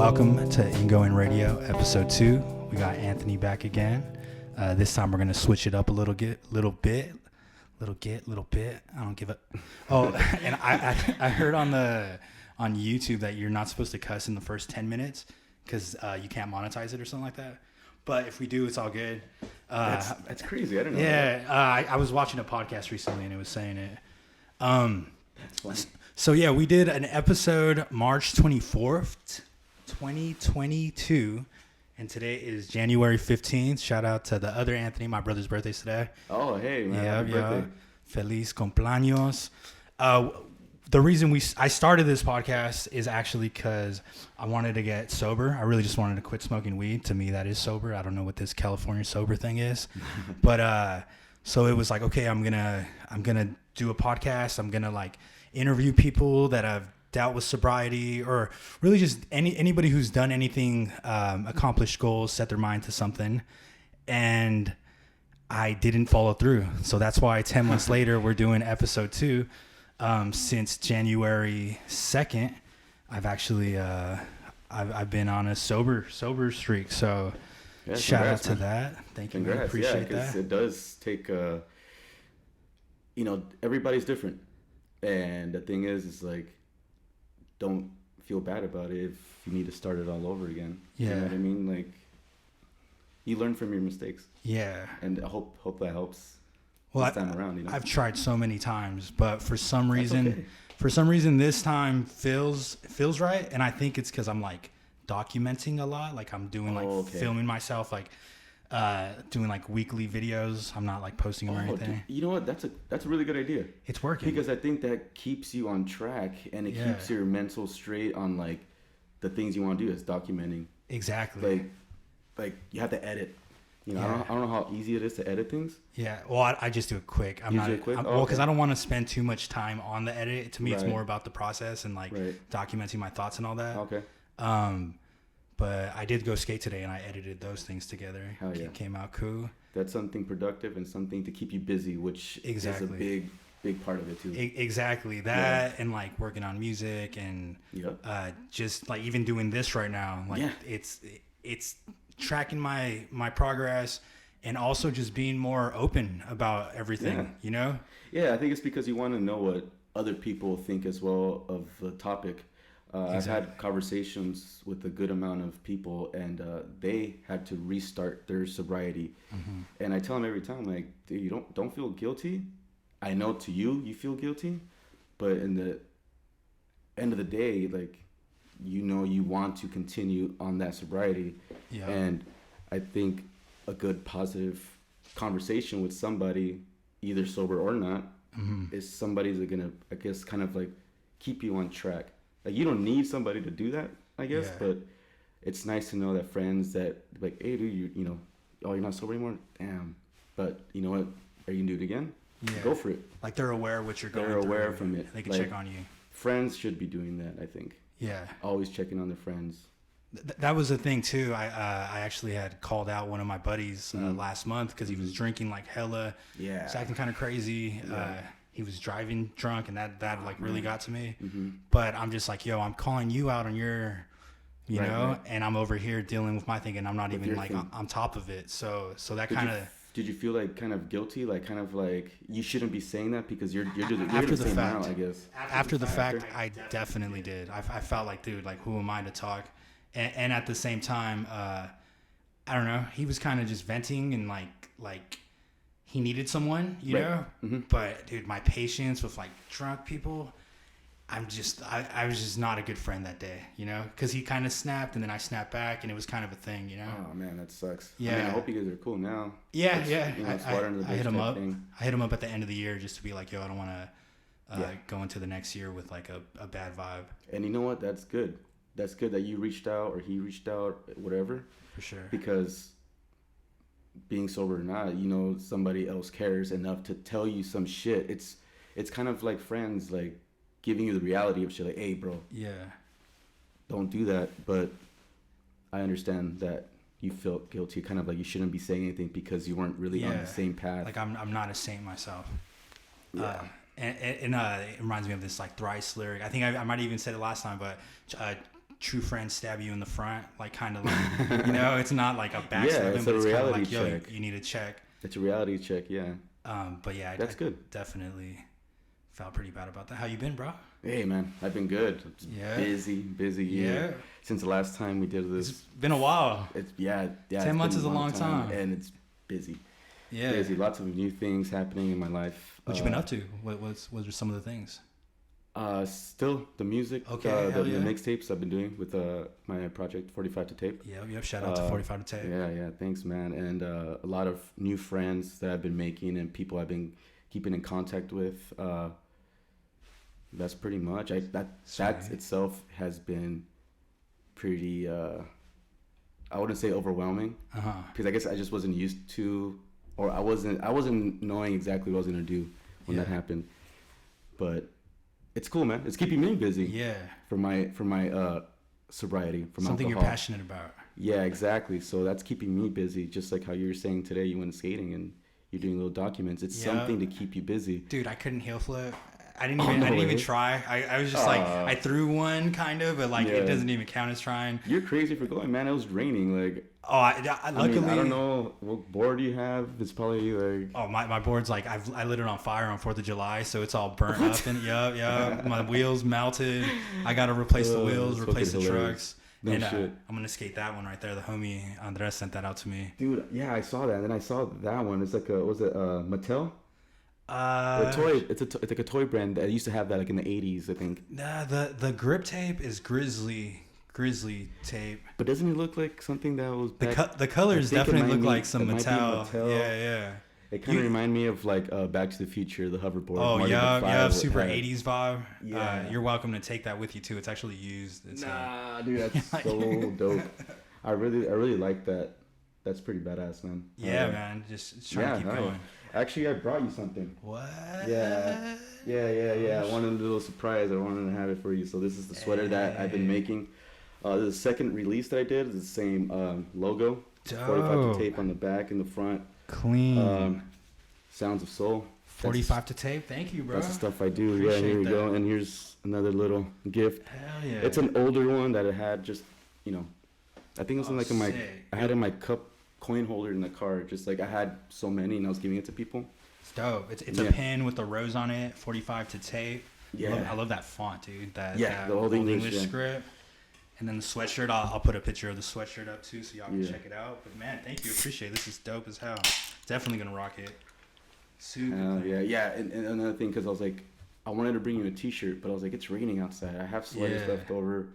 Welcome to Ingoing Radio episode 2. We got Anthony back again. This time we're gonna switch it up a little bit. I don't give a. Oh, and I heard on YouTube that you're not supposed to cuss in the first 10 minutes because you can't monetize it or something like that. But if we do, it's all good. That's crazy. I didn't know. Yeah, I was watching a podcast recently and it was saying it. That's funny. So yeah, we did an episode March 24th, 2022, and today is January 15th. Shout out to the other Anthony. My brother's birthday's today. Oh, hey, man. Happy birthday. Feliz cumpleaños. The reason I started this podcast is actually because I wanted to get sober. I really just wanted to quit smoking weed. To me, that is sober. I don't know what this California sober thing is, but so it was like, okay, I'm gonna do a podcast. I'm gonna like interview people that have dealt with sobriety, or really just anybody who's done anything, accomplished goals, set their mind to something, and I didn't follow through. So that's why 10 months later we're doing episode 2. Since January 2nd, I've actually I've been on a sober streak. So shout out to that. Thank you. Congrats. Appreciate that. It does take everybody's different, and the thing is like, don't feel bad about it if you need to start it all over again. Yeah. You know what I mean? Like, you learn from your mistakes. Yeah. And I hope that helps. Well, this time around, I've tried so many times, but for some reason this time feels right, and I think it's because I'm like documenting a lot. Like I'm doing filming myself, like doing like weekly videos. I'm not like posting them or anything. Dude, you know what? That's a really good idea. It's working because I think that keeps you on track, and it keeps your mental straight on like the things you want to do. Is documenting. Exactly. Like you have to edit. I don't know how easy it is to edit things. Yeah, well, I just do it quick. Because I don't want to spend too much time on the edit. To me, it's more about the process and like documenting my thoughts and all that. Okay. But I did go skate today, and I edited those things together. Hell yeah. It came out cool. That's something productive and something to keep you busy, which is a big part of it too. Exactly that, and like working on music and just like even doing this right now. Like it's tracking my progress, and also just being more open about everything. Yeah, I think it's because you want to know what other people think as well of the topic. I've had conversations with a good amount of people, and they had to restart their sobriety. Mm-hmm. And I tell them every time, like, dude, you don't feel guilty. I know to you feel guilty, but in the end of the day, like, you want to continue on that sobriety. Yeah. And I think a good positive conversation with somebody, either sober or not, is somebody's gonna, I guess, kind of like keep you on track. Like, you don't need somebody to do that, I guess, but it's nice to know that friends that like, hey, dude, you're not sober anymore? Damn. But you know what? Are you gonna do it again? Yeah. Go for it. Like, they're aware of what you're going through. They're aware from it. They can check on you. Friends should be doing that, I think. Yeah. Always checking on their friends. That was the thing too. I actually had called out one of my buddies last month because he was drinking like hella. Yeah. He's acting kind of crazy. Yeah. He was driving drunk, and that like really got to me. Mm-hmm. But I'm just like, yo, I'm calling you out on your, and I'm over here dealing with my thing, and I'm not even like on top of it. So that kind of. Did you feel like kind of guilty, like kind of like you shouldn't be saying that because you're after the fact? Now, I guess. After the fact, I definitely did. I felt like, dude, like, who am I to talk? And at the same time, I don't know. He was kind of just venting and like he needed someone, you know. Mm-hmm. But dude, my patience with like drunk people, I was just not a good friend that day, because he kind of snapped and then I snapped back, and it was kind of a thing, Oh man, that sucks. Yeah. I mean, I hope you guys are cool now. Yeah. I hit him up. I hit him up at the end of the year just to be like, yo, I don't want to go into the next year with like a bad vibe. And you know what? That's good. That's good that you reached out, or he reached out, whatever. For sure. Because being sober or not, somebody else cares enough to tell you some shit. It's kind of like friends, like giving you the reality of shit. Like, hey, bro. Yeah. Don't do that. But I understand that you felt guilty, kind of like you shouldn't be saying anything because you weren't really on the same path. Like, I'm not a saint myself. Yeah. And it reminds me of this like thrice lyric. I think I might have even said it last time, but true friends stab you in the front, like kind of like, you know, it's not like a backstabbing, it's but a it's kind of reality like, yo, check. you need to check. It's a reality check, yeah. But yeah, that's good. Definitely felt pretty bad about that. How you been, bro? Hey, man, I've been good. Busy year. Since the last time we did this. It's been a while. It's 10 months is a long time. And it's busy. Yeah. Busy. Lots of new things happening in my life. What you been up to? What were some of the things? Still the music. Okay, the mixtapes I've been doing with my project 45 to Tape. Yep. Shout out to 45 to Tape. Yeah. Thanks, man. And a lot of new friends that I've been making and people I've been keeping in contact with. That's pretty much. That itself has been pretty. I wouldn't say overwhelming, because I guess I just wasn't used to, or I wasn't knowing exactly what I was gonna do when that happened. But it's cool, man. It's keeping me busy. Yeah. For my sobriety, from something alcohol. You're passionate about. Yeah, exactly. So that's keeping me busy. Just like how you were saying today, you went skating and you're doing little documents. It's something to keep you busy. Dude, I couldn't heel flip. I didn't even try. I was just like, I threw one kind of, but like it doesn't even count as trying. You're crazy for going, man. It was raining. Like, luckily, I don't know what board you have. It's probably like. Oh, my board's like I lit it on fire on 4th of July, so it's all burnt up and my wheels melted. I gotta replace the wheels, replace the trucks. No and shit. I'm gonna skate that one right there. The homie Andres sent that out to me. Dude, yeah, I saw that, and then I saw that one. It's like Mattel? A toy. It's like a toy brand that used to have that like in the 80s, I think. Nah, the grip tape is Grizzly tape. But doesn't it look like something that was the colors definitely look like some Mattel. Yeah. It kind of remind me of like Back to the Future, the hoverboard. Oh yeah, super 80s vibe. Yeah. You're welcome to take that with you too. It's actually used. Dude, that's so dope. I really like that. That's pretty badass, man. Yeah, man. Just trying to keep going. Actually, I brought you something. What? Yeah. I wanted a little surprise. I wanted to have it for you. So this is the sweater that I've been making. The second release that I did is the same logo. Dope. 45 to Tape on the back and the front. Clean. Sounds of Soul. 45 to Tape. Thank you, bro. That's the stuff I do. Appreciate here we that. go. And here's another little gift. Hell yeah. It's an older one that I had just, I think it was in like I had in my cup coin holder in the car. Just like I had so many and I was giving it to people. It's dope. It's a pen with a rose on it. 45 to Tape. Yeah. I love that font, dude. That the old English script. And then the sweatshirt, I'll put a picture of the sweatshirt up too, so y'all can check it out. But man, thank you, appreciate it. This is dope as hell. Definitely gonna rock it. Super. Yeah. And another thing, because I was like, I wanted to bring you a T-shirt, but I was like, it's raining outside. I have sweaters left over.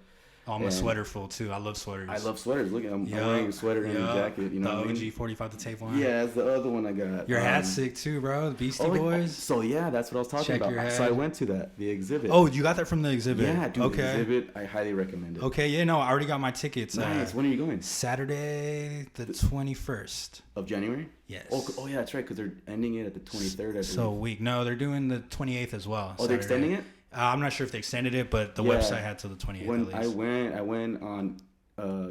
Oh, I'm a sweater full too. I love sweaters. I love sweaters. Look, I'm wearing a sweater and a jacket. You know, the OG 45 to Tape one. Yeah, it's the other one I got. Your hat's sick too, bro. The Beastie Boys. So yeah, that's what I was talking about. Your hat. So I went to the exhibit. Oh, you got that from the exhibit? Yeah, dude. Okay. The exhibit, I highly recommend it. Okay, yeah, no, I already got my tickets. Nice. When are you going? Saturday, the 21st of January. Yes. Oh yeah, that's right. Because they're ending it at the 23rd. So week. No, they're doing the 28th as well. Oh, they're extending it. I'm not sure if they extended it, but the website had till the 28th. When I went on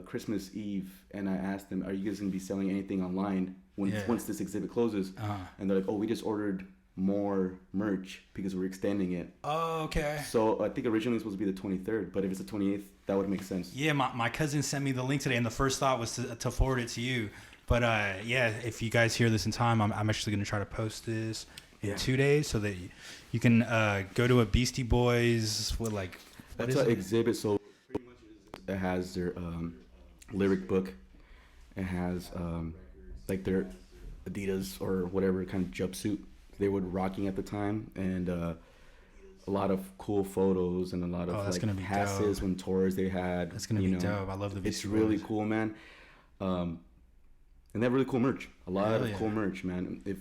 Christmas Eve, and I asked them, "Are you guys gonna be selling anything online once this exhibit closes?" And they're like, "Oh, we just ordered more merch because we're extending it." Oh, okay. So I think originally it was supposed to be the 23rd, but if it's the 28th, that would make sense. Yeah, my cousin sent me the link today, and the first thought was to forward it to you. But if you guys hear this in time, I'm actually gonna try to post this in 2 days so that you can go to a Beastie Boys with like that's an exhibit. So pretty much it has their lyric book. It has like their Adidas or whatever kind of jumpsuit they were rocking at the time, and a lot of cool photos and a lot of like passes when tours they had. That's gonna be dope. I love the Beastie Boys. It's really cool, man. And they have really cool merch. A lot of cool merch, man. If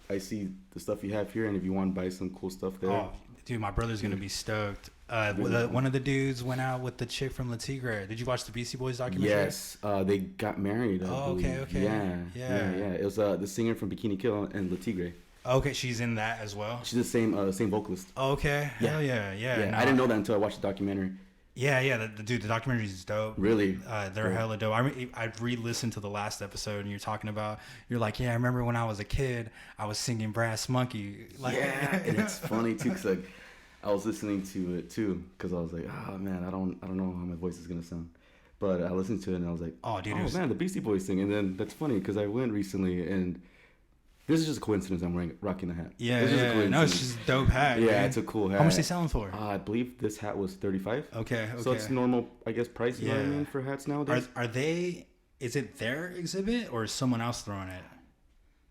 I see the stuff you have here, and if you want to buy some cool stuff there. Oh, dude, my brother's gonna be stoked. One of the dudes went out with the chick from La Tigre. Did you watch the Beastie Boys documentary? Yes, they got married. I believe. Okay. Yeah. It was the singer from Bikini Kill and La Tigre. Okay, she's in that as well. She's the same vocalist. Okay. Hell yeah. No, I didn't know that until I watched the documentary. Yeah. The documentary is dope. Really? They're hella dope. I re-listened to the last episode, and you're like, yeah, I remember when I was a kid, I was singing Brass Monkey. Like, yeah, and it's funny too, cause like, I was listening to it too because I was like, oh man, I don't know how my voice is gonna sound. But I listened to it and I was like, oh, dude, man, the Beastie Boys thing. And then that's funny because I went recently and this is just a coincidence. I'm rocking the hat. Yeah, no, it's just a dope hat. Yeah, man. it's a cool hat. How much they selling for? I believe this hat was $35. Okay. So it's normal, I guess, price. You know what I mean, for hats nowadays. Are they? Is it their exhibit or is someone else throwing it?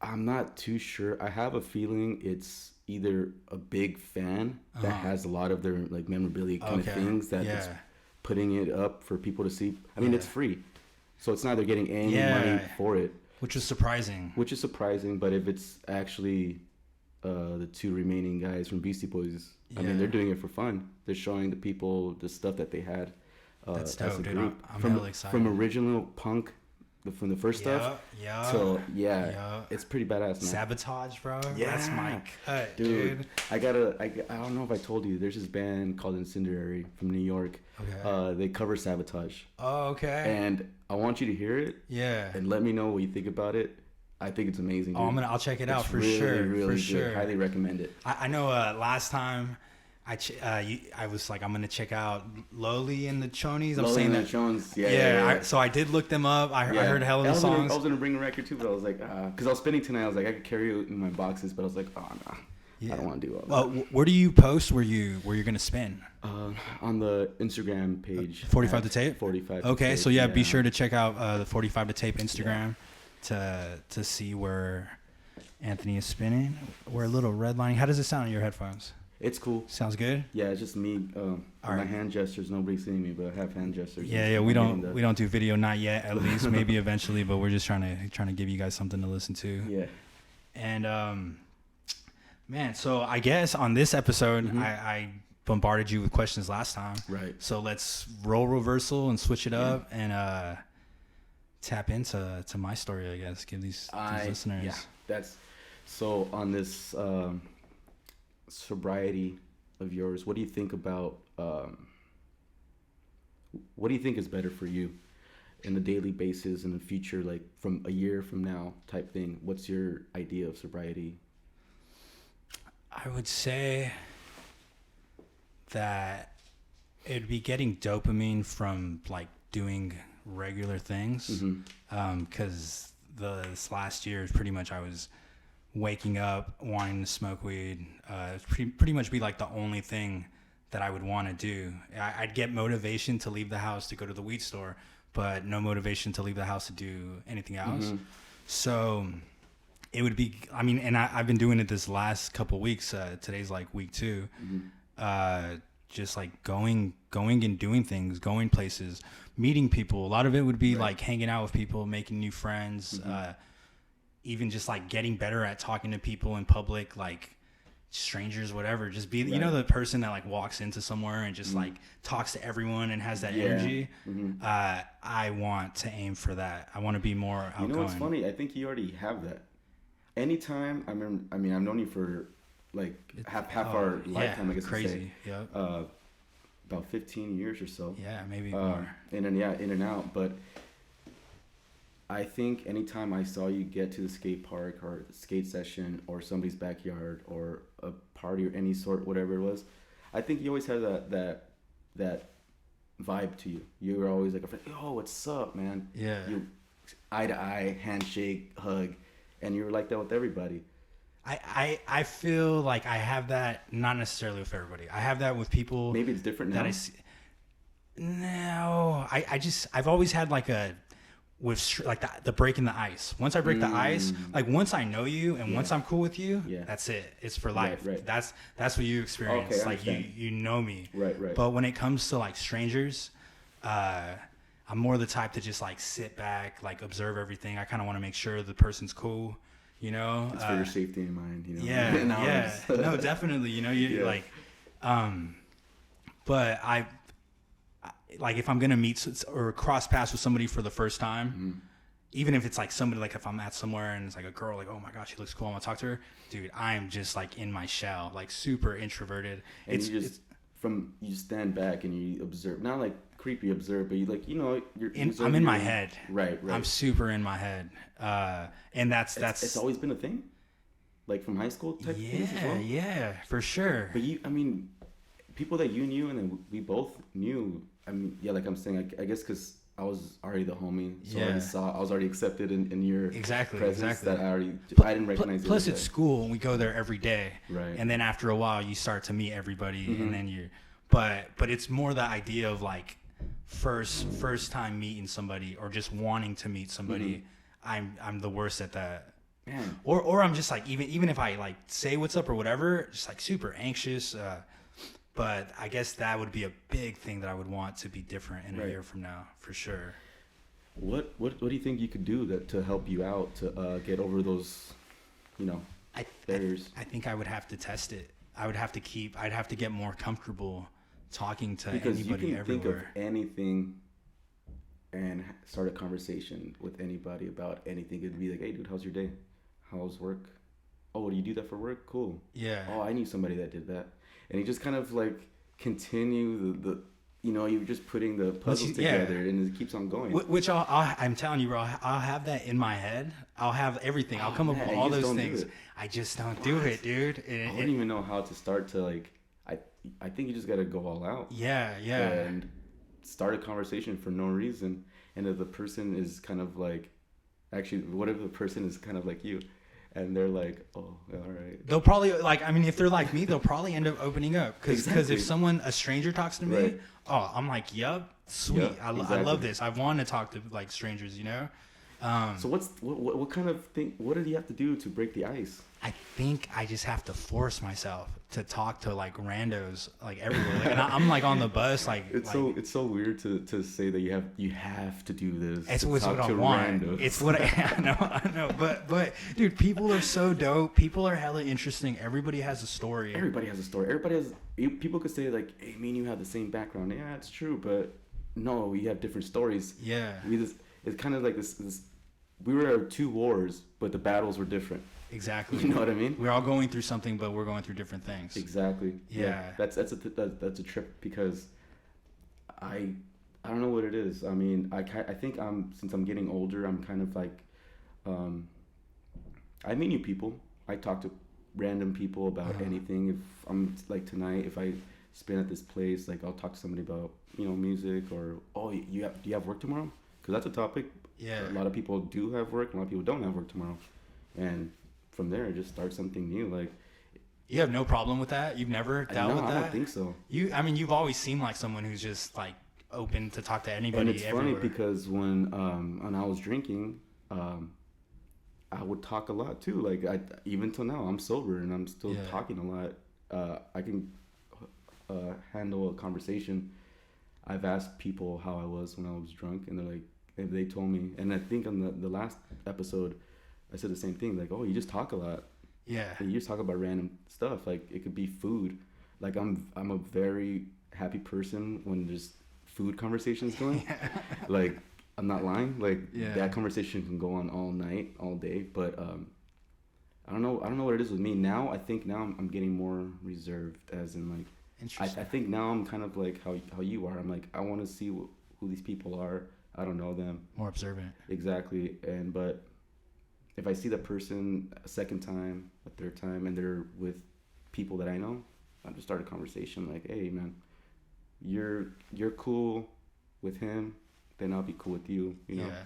I'm not too sure. I have a feeling it's either a big fan that has a lot of their like memorabilia kind of things that it's putting it up for people to see. I mean, it's free, so it's not they're getting any money for it. Which is surprising. But if it's actually the two remaining guys from Beastie Boys, I mean, they're doing it for fun. They're showing the people the stuff that they had. That's dope, dude. I'm really excited. From original punk, from the first stuff. Yeah. So, it's pretty badass, man. Sabotage, bro. Yeah. That's my cut, dude. I don't know if I told you, there's this band called Incendiary from New York. Okay. They cover Sabotage. Oh, okay. And I want you to hear it. Yeah. And let me know what you think about it. I think it's amazing, dude. Oh, I'll check it out for really, sure. Really for sure. Good. Highly recommend it. I know last time I was like, I'm going to check out Lowly and the Chonies. I'm saying that. Chones. So I did look them up. I heard a hell of the songs. I was going to bring a record too, but I was like, because I was spending tonight, I was like, I could carry it in my boxes, but I was like, oh, no. Yeah. I don't want to do all that. Where do you post where you're going to spin? On the Instagram page. 45 to tape? 45 to Okay, tape, so be sure to check out the 45 to tape Instagram to see where Anthony is spinning. We're a little redlining. How does it sound in your headphones? It's cool. Sounds good? Yeah, it's just me. My hand gestures. Nobody's seeing me, but I have hand gestures. Yeah. We don't do video, not yet. At least maybe eventually, but we're just trying to give you guys something to listen to. Yeah. And man, so I guess on this episode, I bombarded you with questions last time. Right. So let's roll reversal and switch it up and tap into my story. I guess give these listeners. Yeah. That's so on this. Sobriety of yours, what do you think about what do you think is better for you in a daily basis in the future, like from a year from now type thing? What's your idea of sobriety? I would say that it'd be getting dopamine from like doing regular things, because this last year is pretty much I was waking up wanting to smoke weed. Pretty much be like the only thing that I would want to do. I'd get motivation to leave the house to go to the weed store, but no motivation to leave the house to do anything else. So it would be, I mean, and I've been doing it this last couple weeks. Today's like week 2. Just like going and doing things, going places, meeting people. A lot of it would be like hanging out with people, making new friends, even just like getting better at talking to people in public, like strangers, whatever. Just be, you know, the person that like walks into somewhere and just like talks to everyone and has that energy. I want to aim for that. I want to be more outgoing. You know what's funny? I think you already have that. Anytime, I mean, I've known you for like half our lifetime, I guess. Crazy. Yeah. About 15 years or so. Yeah, maybe more. In and out, but I think anytime I saw you get to the skate park or skate session or somebody's backyard or a party or any sort, whatever it was, I think you always had that vibe to you. You were always like, "Oh, what's up, man?" Yeah. You eye to eye, handshake, hug, and you were like that with everybody. I feel like I have that, not necessarily with everybody. I have that with people. Maybe it's different now. No, I've always had like with like the breaking the ice. Once I break the ice, like once I know you and once I'm cool with you, that's it. It's for life. Right. That's what you experience. Okay, like you know me. Right. But when it comes to like strangers, I'm more the type to just like sit back, like observe everything. I kind of want to make sure the person's cool, you know. It's for your safety in mind, you know. Yeah. No, definitely. You know, like, but I like if I'm gonna meet or cross paths with somebody for the first time, even if it's like somebody, like if I'm at somewhere and it's like a girl, like, oh my gosh, she looks cool, I want to talk to her, dude, I'm just like in my shell, like super introverted. And you stand back and you observe, not like creepy observe, but you like, you know, I'm in my head. Right. I'm super in my head, and that's it's always been a thing, like from high school type things as well? Yeah, for sure. But people that you knew and then we both knew. I mean, yeah, like I'm saying, I guess because I was already the homie, so I was already accepted in your presence. That I didn't recognize. Plus, it's school, and we go there every day. Right. And then after a while, you start to meet everybody, and then but it's more the idea of like first time meeting somebody or just wanting to meet somebody. I'm the worst at that. Man. Or I'm just like even if I like say what's up or whatever, just like super anxious. But I guess that would be a big thing that I would want to be different in a year from now, for sure. What do you think you could do to help you out to get over those, barriers? I think I would have to test it. I'd have to get more comfortable talking to because anybody you can everywhere. Think of anything and start a conversation with anybody about anything. It'd be like, hey, dude, how's your day? How's work? Oh, do you do that for work? Cool. Yeah. Oh, I knew somebody that did that. And you just kind of like continue the you're just putting the puzzles together and it keeps on going. Which I'm telling you, bro, I'll have that in my head. I'll have everything. I'll come up with all those things. I just don't do it, dude. I don't even know how to start to like, I think you just got to go all out. Yeah. And start a conversation for no reason. And if the person is kind of like, actually, what if the person is kind of like you? And they're like, oh, all right. They'll probably, if they're like me, they'll probably end up opening up. Because if a stranger talks to me, I'm like, yup, sweet. Yep, I love this. I want to talk to, like, strangers, So what kind of thing, what did you have to do to break the ice? I think I just have to force myself to talk to, like, randos, like, everywhere. Like, and I'm, like, on the bus, like... It's so weird to say that you have to do this. It's what I want. Randos. It's what I know. But, dude, people are so dope. People are hella interesting. Everybody has a story. People could say, like, hey, me and you have the same background. Yeah, it's true, but no, we have different stories. Yeah. It's kind of like this we were at 2 wars, but the battles were different. Exactly. You know what I mean? We're all going through something, but we're going through different things. Exactly. Yeah. That's a trip because I don't know what it is. I mean, I think since I'm getting older, I'm kind of like I meet new people. I talk to random people about anything. If I'm like tonight, if I spin at this place, like I'll talk to somebody about music or do you have work tomorrow? Because that's a topic. Yeah. A lot of people do have work. A lot of people don't have work tomorrow, and from there, just start something new. Like, you have no problem with that? You've never dealt with that? I don't think so. You've always seemed like someone who's just like open to talk to anybody. And it's everywhere. funny because when I was drinking, I would talk a lot too. Like even till now, I'm sober and I'm still talking a lot. I can handle a conversation. I've asked people how I was when I was drunk, and they're like, and they told me. And I think on the last episode, I said the same thing. Like, oh, you just talk a lot. Yeah. And you just talk about random stuff. Like it could be food. Like I'm a very happy person when there's food conversations going. Like I'm not lying. Like that conversation can go on all night, all day. But I don't know what it is with me now. I think now I'm getting more reserved, as in like. I think now I'm kind of like how you are. I'm like, I want to see who these people are. I don't know them. More observant. Exactly. But if I see that person a second time, a third time, and they're with people that I know, I'll just start a conversation like, hey man, you're cool with him, then I'll be cool with you. You know. Yeah.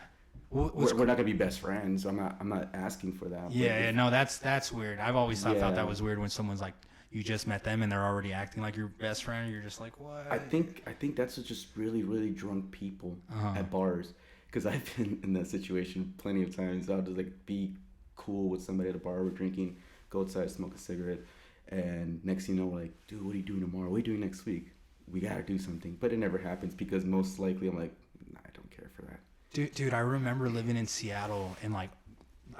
We're not gonna be best friends. I'm not asking for that. Yeah, no, that's weird. I've always thought that was weird when someone's like, you just met them and they're already acting like your best friend, and you're just like, what? I think that's just really, really drunk people at bars, because I've been in that situation plenty of times. I'll just like be cool with somebody at a bar, we're drinking, go outside, smoke a cigarette, and next thing you know, we're like, dude, what are you doing tomorrow? What are you doing next week? We gotta do something. But it never happens because most likely I'm like, nah, I don't care for that. Dude, I remember living in Seattle, and like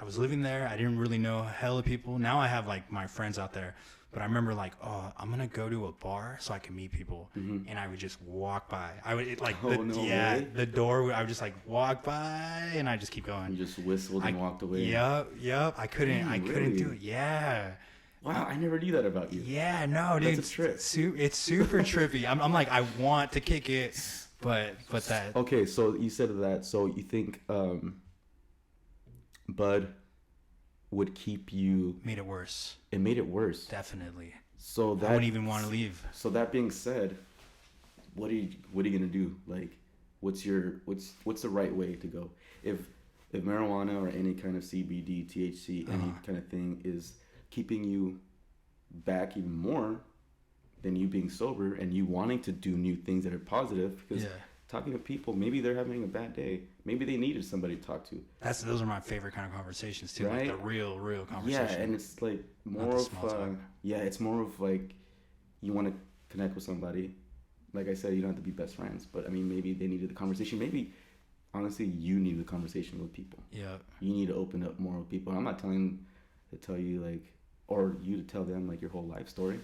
I was living there. I didn't really know hella people. Now I have like my friends out there. But I remember like, oh, I'm going to go to a bar so I can meet people. Mm-hmm. And I would just walk by. The door, I would just like walk by and I just keep going. You just whistled and walked away. Yep. I couldn't do it. Yeah. Wow, I never knew that about you. Yeah, no, dude. That's a trip. It's super trippy. I'm like, I want to kick it, but that. Okay, so you said that. So you think Bud would keep you... Made it worse. It made it worse. Definitely. So that I wouldn't even want to leave. So that being said, what are you gonna do? Like, what's the right way to go? If marijuana or any kind of CBD, THC, any kind of thing is keeping you back even more than you being sober and you wanting to do new things that are positive, because talking to people, maybe they're having a bad day, maybe they needed somebody to talk to. Those are my favorite kind of conversations too, right? Like the real conversation. Yeah, and it's like more of it's more of like you want to connect with somebody. Like I said, you don't have to be best friends, but I mean, maybe they needed the conversation. Maybe honestly, you need the conversation with people. Yeah, you need to open up more with people. I'm not telling to tell you like, or you to tell them like your whole life story.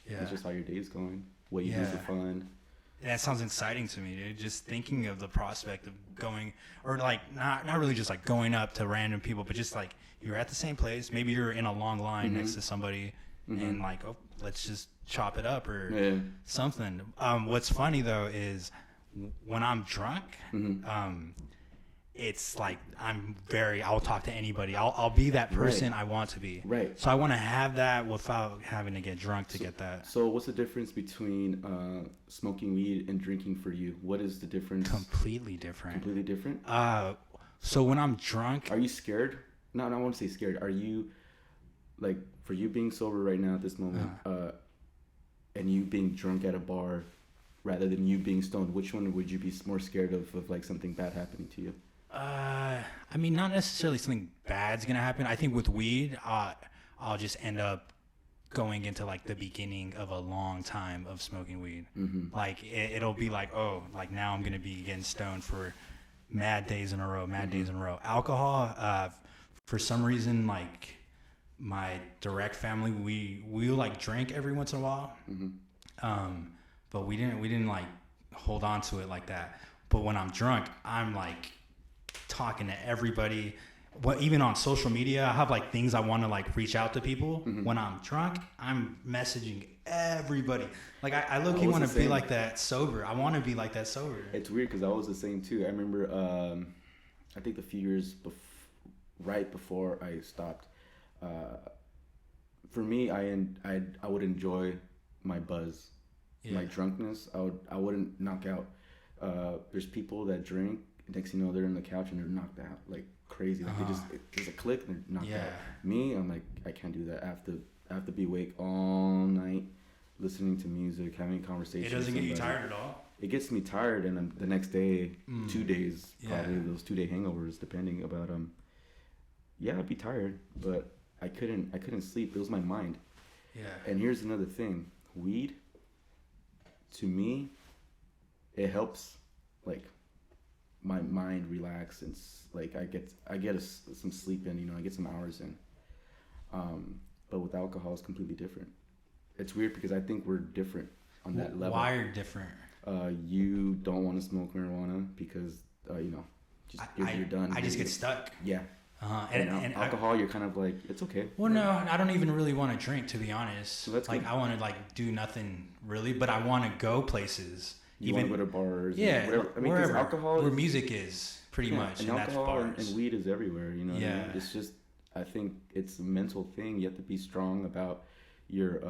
Yeah, it's just how your day's going, what you do for fun. That sounds exciting to me, dude. Just thinking of the prospect of going, or like not really just like going up to random people, but just like you're at the same place. Maybe you're in a long line next to somebody, and like, oh, let's just chop it up or something. What's funny though is when I'm drunk, it's like I'll talk to anybody. I'll be that person I want to be. Right. So I want to have that without having to get drunk to get that. So what's the difference between smoking weed and drinking for you? What is the difference? Completely different. Completely different? So when I'm drunk... Are you scared? No, I don't want to say scared. Are you, like, for you being sober right now at this moment, and you being drunk at a bar rather than you being stoned, which one would you be more scared of like something bad happening to you? I mean, not necessarily something bad's gonna happen. I think with weed, I'll just end up going into like the beginning of a long time of smoking weed. Like it'll be like, oh, like now I'm gonna be getting stoned for mad days in a row. Alcohol, for some reason, like my direct family, we like drink every once in a while, but we didn't like hold on to it like that. But when I'm drunk, I'm like talking to everybody. Even on social media, I have like things I want to like reach out to people. When I'm drunk, I'm messaging everybody. Like I low-key want to be like that sober. I want to be like that sober. It's weird because I was the same too. I remember, I think a few years right before I stopped. For me, I would enjoy my buzz, my drunkenness. I wouldn't knock out. There's people that drink. Next thing you know, they're on the couch and they're knocked out like crazy. Like there's a click and they're knocked out. Me, I'm like, I can't do that. I have to be awake all night, listening to music, having conversations. It doesn't get you tired at all? It gets me tired, and then the next day, 2 days, probably those 2-day hangovers, depending about I'd be tired, but I couldn't sleep. It was my mind. Yeah. And here's another thing: weed. To me, it helps, like, my mind relax, and like I get some sleep in. I get some hours in. But with alcohol, it's completely different. It's weird because I think we're different on that level. Wired different. You don't want to smoke marijuana because you're done. I just get stuck. Yeah. And alcohol, you're kind of like, it's okay. Well, no, I don't even really want to drink, to be honest. So that's like good. I want to like do nothing really, but I want to go places. You want to go to bars. Yeah, whatever. I mean, wherever. Alcohol where music is, pretty much. And alcohol and weed is everywhere. Yeah. It's just, I think it's a mental thing. You have to be strong about your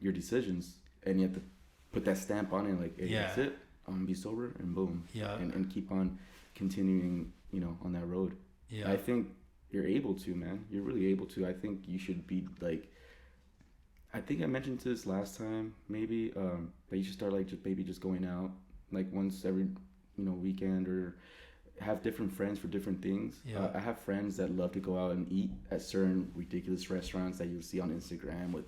decisions, and you have to put that stamp on it. Like, hey, that's it. Be sober, and boom. Yeah. And keep on continuing, on that road. Yeah. I think you're able to, man. You're really able to. I think you should be like. I think I mentioned this last time, maybe. But you should start like just going out, like once every, weekend, or have different friends for different things. Yeah. I have friends that love to go out and eat at certain ridiculous restaurants that you'll see on Instagram with,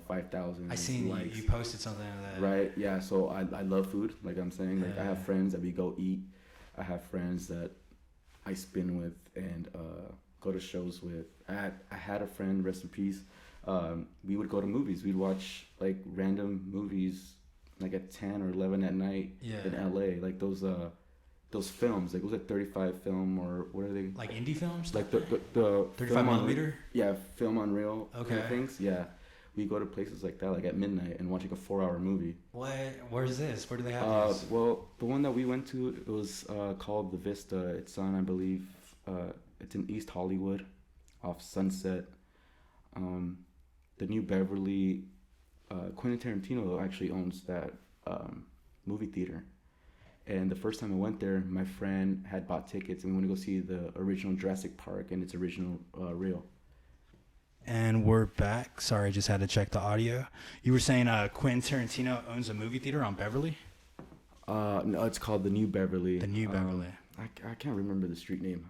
5,000. I seen likes. You posted something like that. Right. Yeah. So I love food. Like I'm saying, like I have friends that we go eat. I have friends that I spin with and go to shows with. I had a friend, rest in peace. We would go to movies. We'd watch like random movies, like at 10 or 11 at night in LA. Like those films. Like it was a 35 film, or what are they? Like indie films. Like the 35 millimeter. Yeah, film on reel. Okay. Kind of things. Yeah. We go to places like that, like at midnight, and watch like a 4-hour movie. What? Where's this? Where do they have this? Well, the one that we went to, it was called The Vista. It's on, I believe, it's in East Hollywood, off Sunset. The New Beverly Quentin Tarantino actually owns that movie theater. And the first time I went there, my friend had bought tickets, and we went to go see the original Jurassic Park and its original reel. And we're back. Sorry, I just had to check the audio. You were saying Quentin Tarantino owns a movie theater on Beverly? No, it's called the New Beverly. The New Beverly. I can't remember the street name.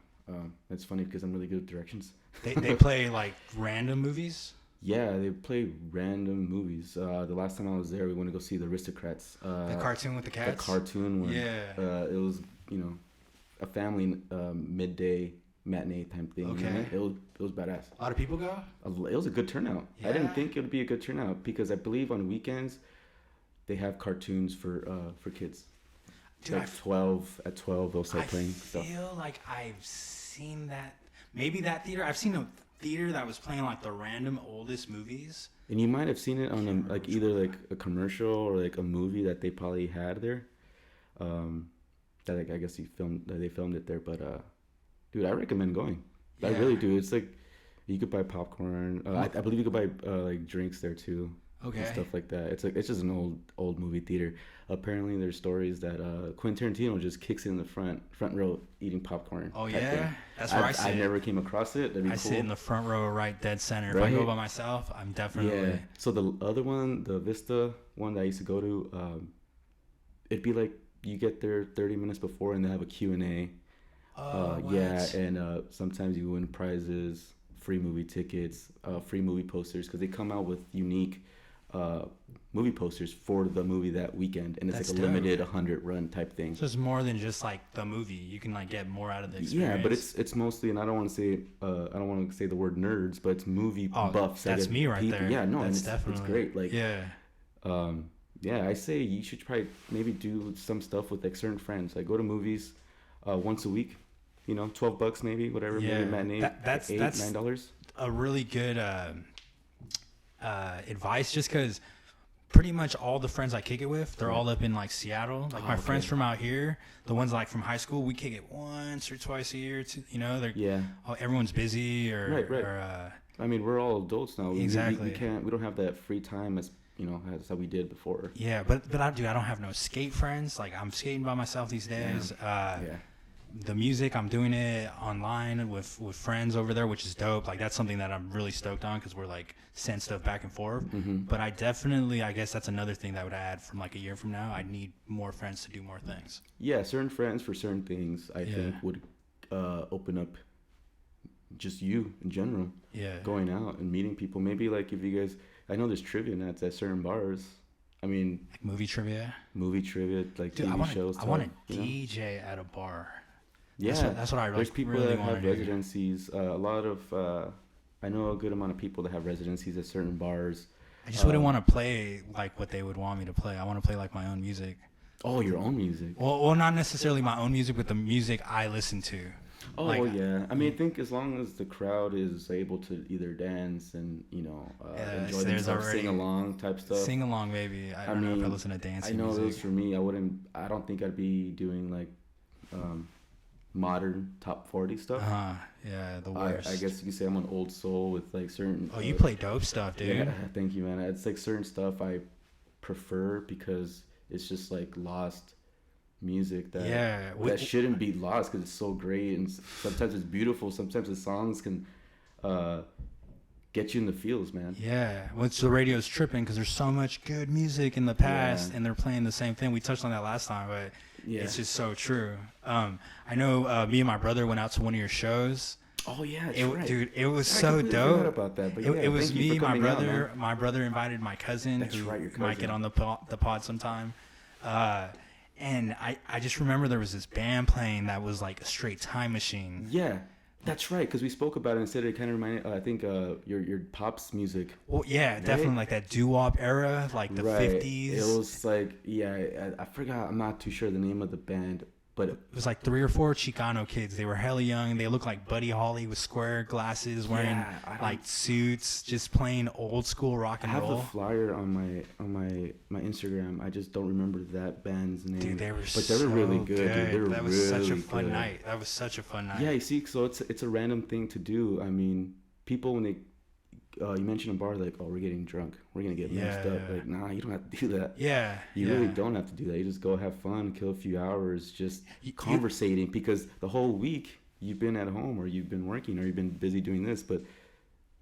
That's funny because I'm really good at directions. They play like random movies? Yeah, they play random movies. The last time I was there, we went to go see The Aristocrats. The cartoon with the cats? The cartoon one. Yeah. It was, a family midday matinee type thing. Okay. You know? It was badass. A lot of people go? It was a good turnout. Yeah. I didn't think it would be a good turnout because I believe on weekends they have cartoons for kids. Dude, like 12 they'll start playing stuff. I feel like I've seen that. Maybe that theater. I've seen a theater that was playing like the random oldest movies. And you might have seen it on either like a commercial or like a movie that they probably had there. That I guess they filmed it there. But dude, I recommend going. Yeah. I really do. It's like you could buy popcorn. I believe you could buy like drinks there too. Okay. And stuff like that. It's just an old movie theater. Apparently, there's stories that Quentin Tarantino just kicks in the front row eating popcorn. Oh yeah, that's where I sit. I never came across it. That'd be cool. sit in the front row, right dead center. Right? If I go by myself, I'm definitely. Yeah. So the other one, the Vista one that I used to go to, it'd be like you get there 30 minutes before, and they have a Q&A. Yeah, and sometimes you win prizes, free movie tickets, free movie posters because they come out with unique. Movie posters for the movie that weekend, and it's That's like a dope. limited 100 run type thing. So it's more than just like the movie. You can like get more out of the experience. Yeah, but it's mostly, and I don't want to say the word nerds, but it's movie buffs. That's me right there. Yeah, no, that's it's great. Like yeah, yeah, I say you should probably maybe do some stuff with like certain friends. Like go to movies once a week. $12 maybe, whatever. Yeah, maybe matinee. that's $9. A really good advice, just because pretty much all the friends I kick it with, they're all up in like Seattle. Like my friends from out here, the ones like from high school, we kick it once or twice a year. Everyone's busy Right. I mean, we're all adults now. Exactly. We don't have that free time as how we did before. Yeah, but I don't have no skate friends. Like I'm skating by myself these days. Yeah. The music, I'm doing it online with friends over there, which is dope. Like that's something that I'm really stoked on because we're like send stuff back and forth. Mm-hmm. But I guess that's another thing that I would add from like a year from now. I need more friends to do more things. Yeah, certain friends for certain things I think would open up just you in general. Yeah. Going out and meeting people. Maybe like if you guys, I know there's trivia nights at certain bars. I mean, like movie trivia, like dude, TV shows. I want to DJ at a bar. Yeah, that's what I there's people really that have residencies. A lot of I know a good amount of people that have residencies at certain bars. I just wouldn't want to play like what they would want me to play. I want to play like my own music. Oh, your own music. Well, not necessarily my own music, but the music I listen to. Oh, yeah. I mean, I think as long as the crowd is able to either dance and enjoy themselves, sing along type stuff. Sing along, maybe. I don't know if I listen to dancing music. I know those for me. I don't think I'd be doing like modern top 40 stuff. Yeah, the worst. I guess you could say I'm an old soul with like certain. Oh, you play dope stuff, dude. Yeah, thank you, man. It's like certain stuff I prefer because it's just like lost music that shouldn't be lost because it's so great and sometimes it's beautiful. Sometimes the songs can get you in the feels, man. Yeah, once the radio's tripping because there's so much good music in the past and they're playing the same thing. We touched on that last time, but it's just so true. I know me and my brother went out to one of your shows. Oh yeah, right. Dude, it was so dope. About that, but it was me, my brother. Out, my brother invited my cousin, who might get on the pod sometime. And I just remember there was this band playing that was like a straight time machine. Yeah, that's right. Because we spoke about it and said it kind of reminded, I think, your Pop's music. Well, yeah, right? Definitely like that doo-wop era, like the 50s. It was like, I forgot. I'm not too sure the name of the band. But it was like 3 or 4 Chicano kids. They were hella young. They looked like Buddy Holly with square glasses, wearing like suits, just playing old school rock and roll. I have the flyer on my Instagram. I just don't remember that band's name. Dude, they were really good. Dude. That was such a fun night. Yeah, you see, so it's a random thing to do. I mean, people when they you mentioned a bar, like, oh, we're getting drunk, we're gonna get messed up. Like, nah, you don't have to do that. You really don't have to do that. You just go have fun, kill a few hours, just conversating, because the whole week you've been at home, or you've been working, or you've been busy doing this, but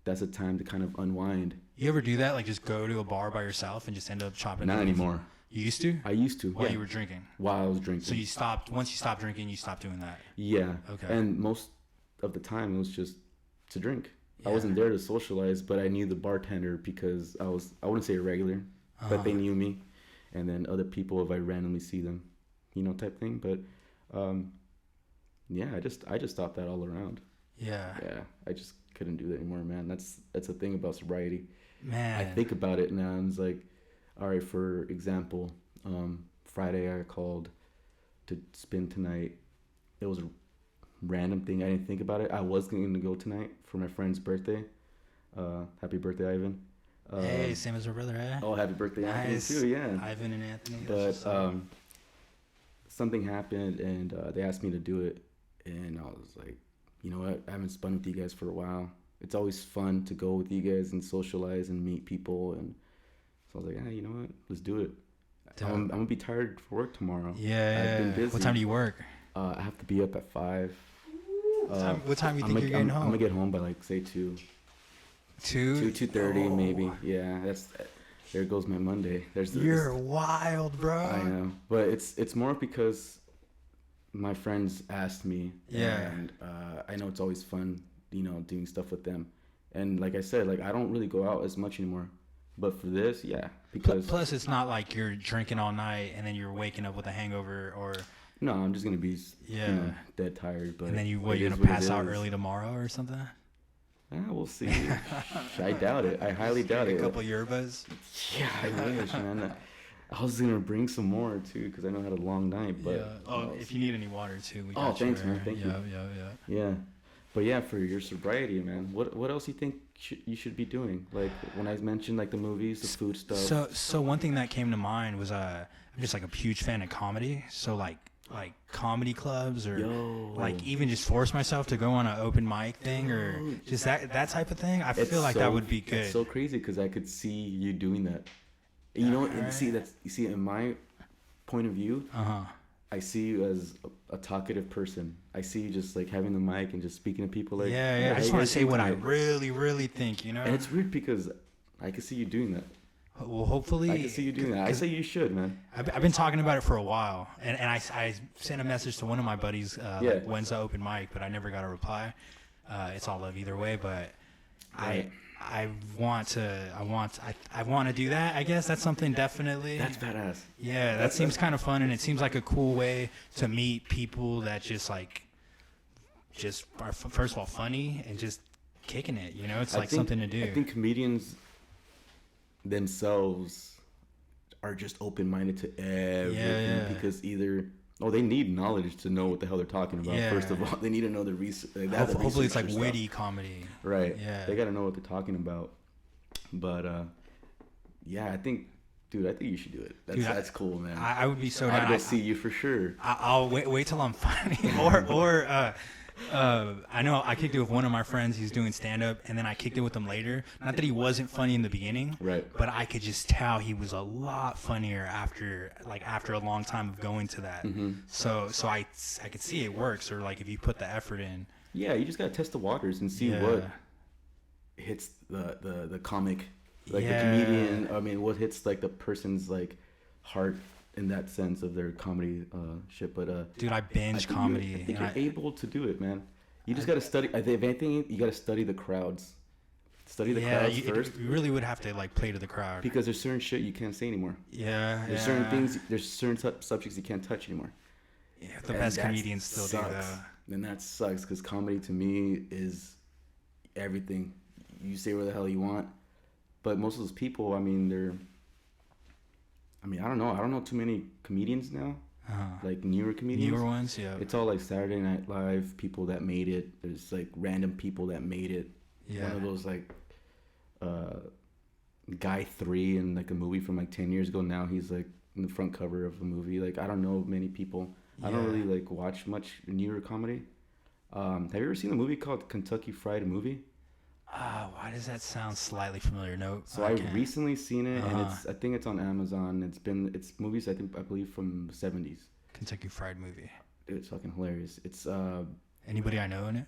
that's a time to kind of unwind. You ever do that? Like, just go to a bar by yourself and just end up chopping? Not anymore. You used to? I used to. While you were drinking? While I was drinking. So you stopped, once you stopped drinking, you stopped doing that? Yeah. Okay. And most of the time it was just to drink. I wasn't there to socialize, but I knew the bartender because I wouldn't say a regular, but they knew me. And then other people, if I randomly see them, type thing. But I just stopped that all around. Yeah, I just couldn't do that anymore, man. That's the thing about sobriety. Man, I think about it now, and it's like, all right, for example, Friday I called to spend tonight. It was a random thing. I didn't think about it. I was going to go tonight for my friend's birthday. Happy birthday, Ivan. Hey, same as our brother, eh? Oh, happy birthday, nice. Anthony, too, yeah. Ivan and Anthony. But something happened, and they asked me to do it, and I was like, you know what? I haven't spun with you guys for a while. It's always fun to go with you guys and socialize and meet people, and so I was like, you know what? Let's do it. I'm gonna be tired for work tomorrow. Yeah. I've been busy. What time do you work? I have to be up at 5. What time do you think you're getting home? I'm gonna get home by like say 2. 2:30 maybe. Yeah, there goes my Monday. You're wild, bro. I know, but it's more because my friends asked me. Yeah. And I know it's always fun, doing stuff with them. And like I said, like I don't really go out as much anymore. But for this, yeah, because plus it's not like you're drinking all night and then you're waking up with a hangover or. No, I'm just gonna be dead tired. But and then you're gonna pass out early tomorrow or something? We'll see. I doubt it. I highly doubt it. A couple yerbas. Yeah, I wish, man. I was gonna bring some more too because I know I had a long night. But if you need any water too, we got thanks, man. Thank you. Yeah. But yeah, for your sobriety, man, what else you think you should be doing? Like when I mentioned like the movies, the food stuff. So one thing that came to mind was I'm just like a huge fan of comedy. So like comedy clubs or like even just force myself to go on an open mic thing or just that type of thing. I feel like that would be good. It's so crazy because I could see you doing that. And see in my point of view. I see you as a talkative person. I see you just like having the mic and just speaking to people. Like I just want to say what I really, really think. And it's weird because I can see you doing that. Well, hopefully. I can see you doing that. I say you should, man. I've been talking about it for a while, and I sent a message to one of my buddies like when's the open mic, but I never got a reply. It's all love either way, but I want to do that. I guess that's something definitely. That's badass. Yeah, that seems kind of fun, and it seems like a cool way to meet people that just are first of all funny and just kicking it. It's like something to do. I think comedians themselves are just open-minded to everything because either they need knowledge to know what the hell they're talking about. First of all, they need to know the research. Hopefully it's like witty comedy, right? Yeah, they got to know what they're talking about. But I think you should do it. That's cool, man. I would be so down. I'd go see you for sure. I'll wait till I'm funny, or I know I kicked it with one of my friends. He's doing stand-up, and then I kicked it with him later. Not that he wasn't funny in the beginning, right? But I could just tell he was a lot funnier after a long time of going to that. Mm-hmm. So I could see it works, or like if you put the effort in. Yeah, you just gotta test the waters and see what hits the comic, like the comedian. I mean, what hits like the person's like heart. In that sense of their comedy shit, but dude, I binge comedy. I think you're able to do it, man. You just gotta study. If anything, you gotta study the crowds. Study the crowds first. You really would have to like play to the crowd because there's certain shit you can't say anymore. There's certain things. There's certain subjects you can't touch anymore. Yeah, the best comedians still do that. And that sucks because comedy to me is everything. You say what the hell you want, but most of those people, I mean, I don't know. I don't know too many comedians now, like newer comedians. Newer ones, yeah. It's all like Saturday Night Live people that made it. There's like random people that made it. Yeah. One of those like Guy 3 in like a movie from like 10 years ago. Now he's like in the front cover of a movie. Like I don't know many people. Yeah. I don't really like watch much newer comedy. Have you ever seen a movie called Kentucky Fried Movie? Why does that sound slightly familiar? No. So I recently seen it, and I think it's on Amazon. It's movies I believe from the 70s. Kentucky Fried Movie. It's fucking hilarious. It's anybody I know in it?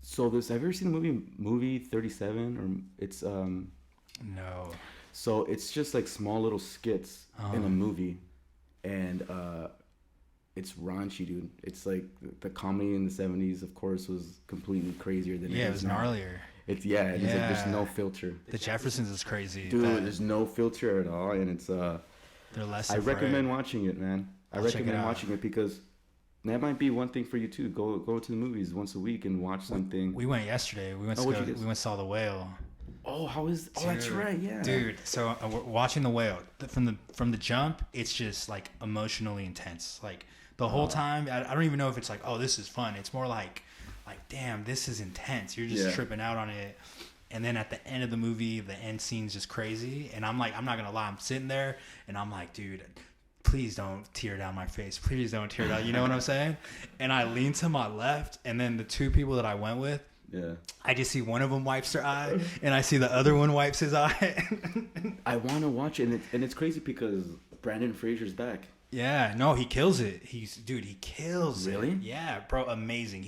So have you ever seen the movie 37? Or it's No. So it's just like small little skits in a movie, and it's raunchy, dude. It's like the comedy in the 70s, of course, was completely crazier than it was gnarlier. It's like there's no filter. The Jeffersons is crazy, dude. There's no filter at all, and it's they're less. I recommend watching it, man. I recommend watching it because that might be one thing for you too. Go to the movies once a week and watch something. We went yesterday. We went saw The Whale. Oh, that's right, yeah. Dude, so watching The Whale from the jump, it's just like emotionally intense. Like the whole time, I don't even know if it's like, oh, this is fun. It's more like damn, this is intense. You're just tripping out on it. And then at the end of the movie, the end scene's just crazy. And I'm like, I'm not gonna lie, I'm sitting there and I'm like, dude, please don't tear down my face. Please don't tear down. You know what I'm saying? And I lean to my left, and then the two people that I went with, I just see one of them wipes their eye, and I see the other one wipes his eye. I want to watch it, and it's crazy because Brandon Fraser's back. Yeah, no, he kills it. He kills it. Really? Yeah, bro, amazing.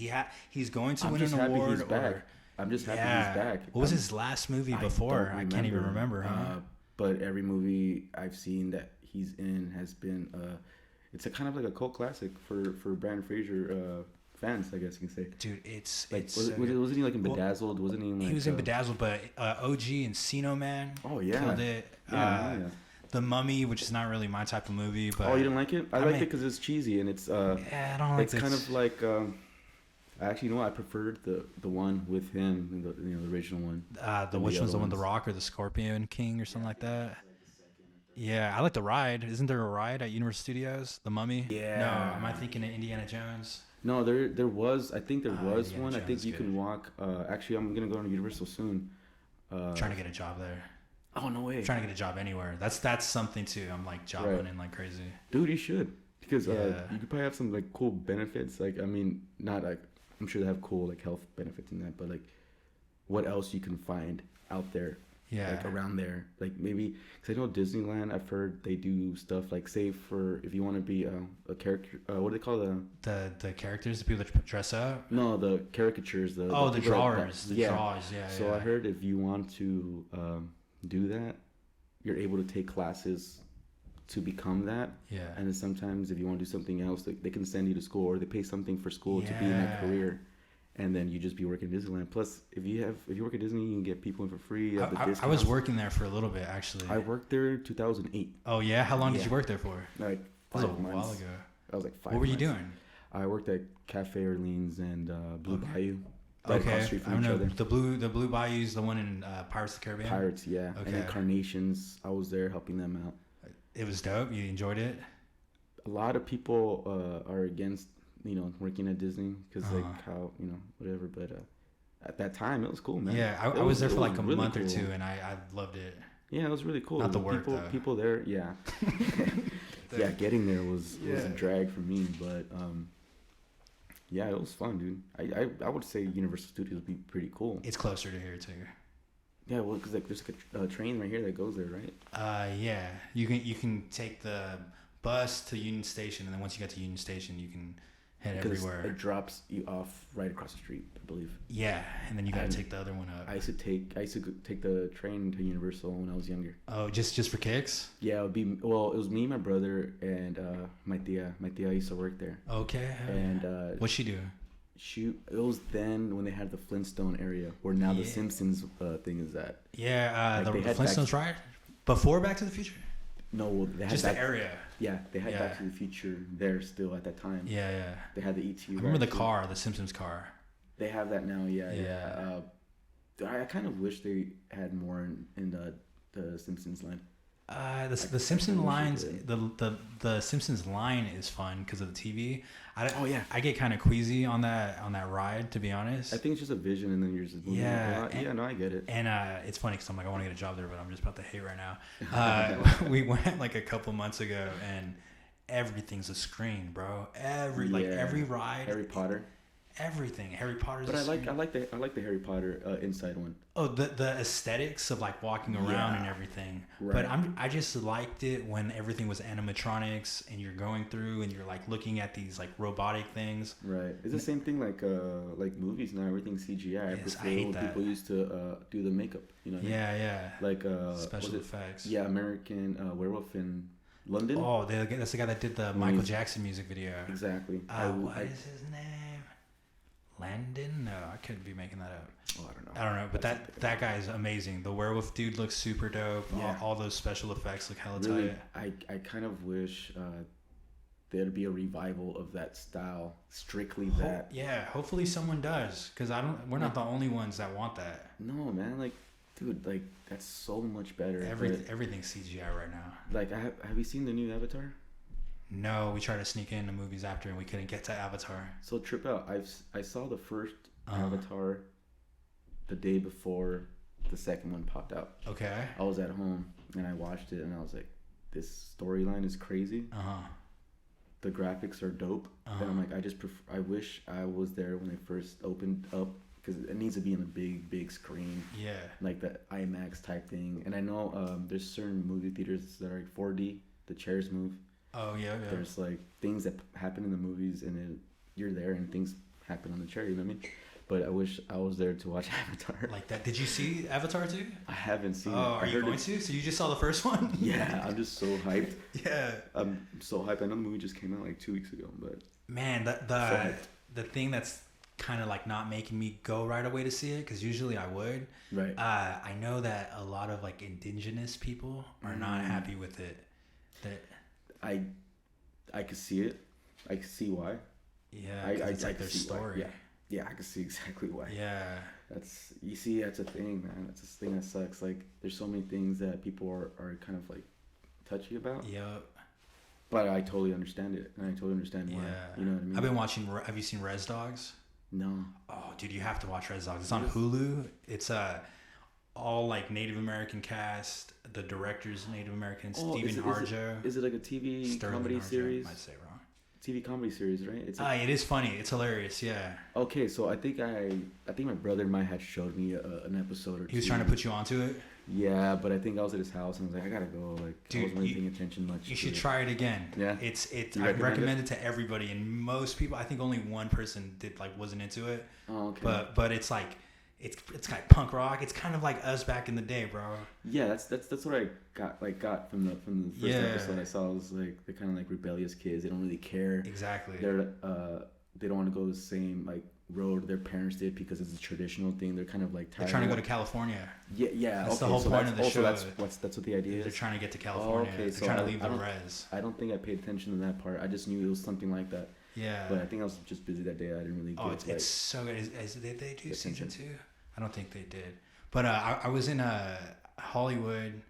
He's going to win an award. I'm just happy he's back. What was his last movie before? I can't even remember. Huh? But every movie I've seen that he's in has been it's a kind of like a cult classic for Brandon Fraser fans, I guess you can say. Dude, it's wasn't he like in Bedazzled? Wasn't he? Like, he was in Bedazzled, but OG and Encino Man. Oh yeah, killed it. Yeah. The Mummy, which is not really my type of movie, but you didn't like it? I liked it because it's cheesy and it's I don't like it's kind of like actually, you know, I preferred the one with him, the original one. Which one's the one, The Rock or the Scorpion King or something like that? Yeah, I like the ride. Isn't there a ride at Universal Studios? The Mummy? Yeah. No, am I thinking of Indiana Jones? No, there was. I think there was one. Jones, I think you can walk. Actually, I'm gonna go to Universal soon. Trying to get a job there. Oh no way! Trying to get a job anywhere. That's something too. I'm like job hunting like crazy. Dude, you should because you could probably have some like cool benefits. Like I mean, not like I'm sure they have cool like health benefits in that, but like what else you can find out there. Yeah. Like around there, like maybe because I know Disneyland. I've heard they do stuff like say for if you want to be a character. What do they call the characters? The people that dress up? No, the caricatures. The drawers. Drawers. Yeah. So I heard if you want to do that, you're able to take classes to become that. Yeah. And then sometimes if you want to do something else, they can send you to school or they pay something for school to be in that career. And then you just be working at Disneyland. Plus, if you work at Disney, you can get people in for free. I was working there for a little bit, actually. I worked there in 2008. Oh, yeah? How long did you work there for? Like 5 months. That was a while ago. I was like 5 months. What were you doing? I worked at Cafe Orleans and Blue Bayou. Right across the street from each other. The Blue Bayou's the one in Pirates of the Caribbean? Pirates, yeah. Okay. And then Carnations, I was there helping them out. It was dope? You enjoyed it? A lot of people are against working at Disney because like how whatever, but at that time it was cool, man. Yeah, I was there for like a really month or two, and I loved it. Yeah, it was really cool. Not the work, people there, yeah. Yeah, getting there was a drag for me, but yeah, it was fun, dude. I would say Universal Studios would be pretty cool. It's closer to here too. Yeah, well, because like there's a train right here that goes there, right? Yeah, you can take the bus to Union Station, and then once you get to Union Station, you can head everywhere. It drops you off right across the street, I believe. Yeah, and then you gotta take the other one up. I used to take the train to Universal when I was younger. Oh, just for kicks? Yeah, it was me, my brother, and my tia. My tia used to work there. Okay. And what'd she do? It was then when they had the Flintstone area, where now the Simpsons thing is at. Yeah, the Flintstones ride before Back to the Future. No, they had just the area. Yeah, they had Back to the Future there still at that time. Yeah. They had the ET. I remember the car, the Simpsons car. They have that now. Yeah. I kind of wish they had more in the Simpsons line. The Simpsons lines, the Simpsons line is fun because of the TV. I get kind of queasy on that ride, to be honest. I think it's just a vision, and then you're just moving a lot. Yeah, no, I get it. And it's funny because I'm like, I want to get a job there, but I'm just about to hate right now. We went like a couple months ago, and everything's a screen, bro. Every ride, Harry Potter. everything. Harry Potter's. But I like the Harry Potter inside one. Oh, the aesthetics of like walking around and everything. Right. But I just liked it when everything was animatronics and you're going through and you're like looking at these like robotic things. Right. It's the same thing like movies now. Everything's CGI. Yes, I hate that. People used to do the makeup. You know. What I mean? Yeah. Like special effects. Yeah, American Werewolf in London. Oh, that's the guy that did the Michael Jackson music video. Exactly. What is his name? Landon? No, I couldn't be making that up. Oh, I don't know. But that guy is amazing. The werewolf dude looks super dope. Yeah. All those special effects look hella tight. I kind of wish there'd be a revival of that style. Strictly that. Yeah, hopefully someone does, because we're not the only ones that want that. No, man. Like, dude, like that's so much better. Everything's CGI right now. Like, have you seen the new Avatar? No, we tried to sneak into movies after and we couldn't get to Avatar. So trip out. I saw the first Avatar the day before the second one popped out. Okay. I was at home and I watched it and I was like, this storyline is crazy. The graphics are dope. And I'm like, I wish I was there when it first opened up, because it needs to be in a big screen. Yeah. Like the IMAX type thing. And I know there's certain movie theaters that are like 4D. The chairs move. Oh, yeah. There's like things that happen in the movies and then you're there and things happen on the chair, you know what I mean? But I wish I was there to watch Avatar. Like that. Did you see Avatar 2? I haven't seen it. Oh, are you going to? So you just saw the first one? Yeah, I'm just so hyped. Yeah. I'm so hyped. I know the movie just came out like 2 weeks ago, but... Man, the thing that's kind of like not making me go right away to see it, because usually I would. Right. I know that a lot of like indigenous people are not happy with it. I could see it. I could see why. Yeah, it's like their story. Yeah, I can see exactly why. Yeah. That's a thing, man. That's a thing that sucks. Like, there's so many things that people are kind of like touchy about. Yep. But I totally understand it, and I totally understand why. Yeah. You know what I mean? I've been watching. Have you seen Res Dogs? No. Oh, dude, you have to watch Res Dogs. It's on Hulu. It's all like Native American cast. The director's Native American. Stephen Harjo. Is it like a TV comedy series? I might say wrong. TV comedy series, right? It is funny. It's hilarious. Yeah. Okay, so I think my brother might have showed me an episode or two. He was trying to put you onto it. Yeah, but I think I was at his house and I was like, I gotta go. Like, dude, I wasn't really paying attention much. You should try it again. Yeah. I recommend it to everybody, and most people. I think only one person wasn't into it. Oh, okay. But it's like. It's kind of punk rock. It's kind of like us back in the day, bro. Yeah, that's what I got from the first episode I saw. It was like they're kind of like rebellious kids. They don't really care. Exactly. They don't want to go the same like road their parents did because it's a traditional thing. They're kind of like they're trying to go to California. Yeah. That's the whole point of the show. That's what the idea is. They're trying to get to California. Okay, they're trying to leave the res. I don't think I paid attention to that part. I just knew it was something like that. Yeah. But I think I was just busy that day. I didn't really get it's like, so good. Did they do season 2? I don't think they did. But I was in Hollywood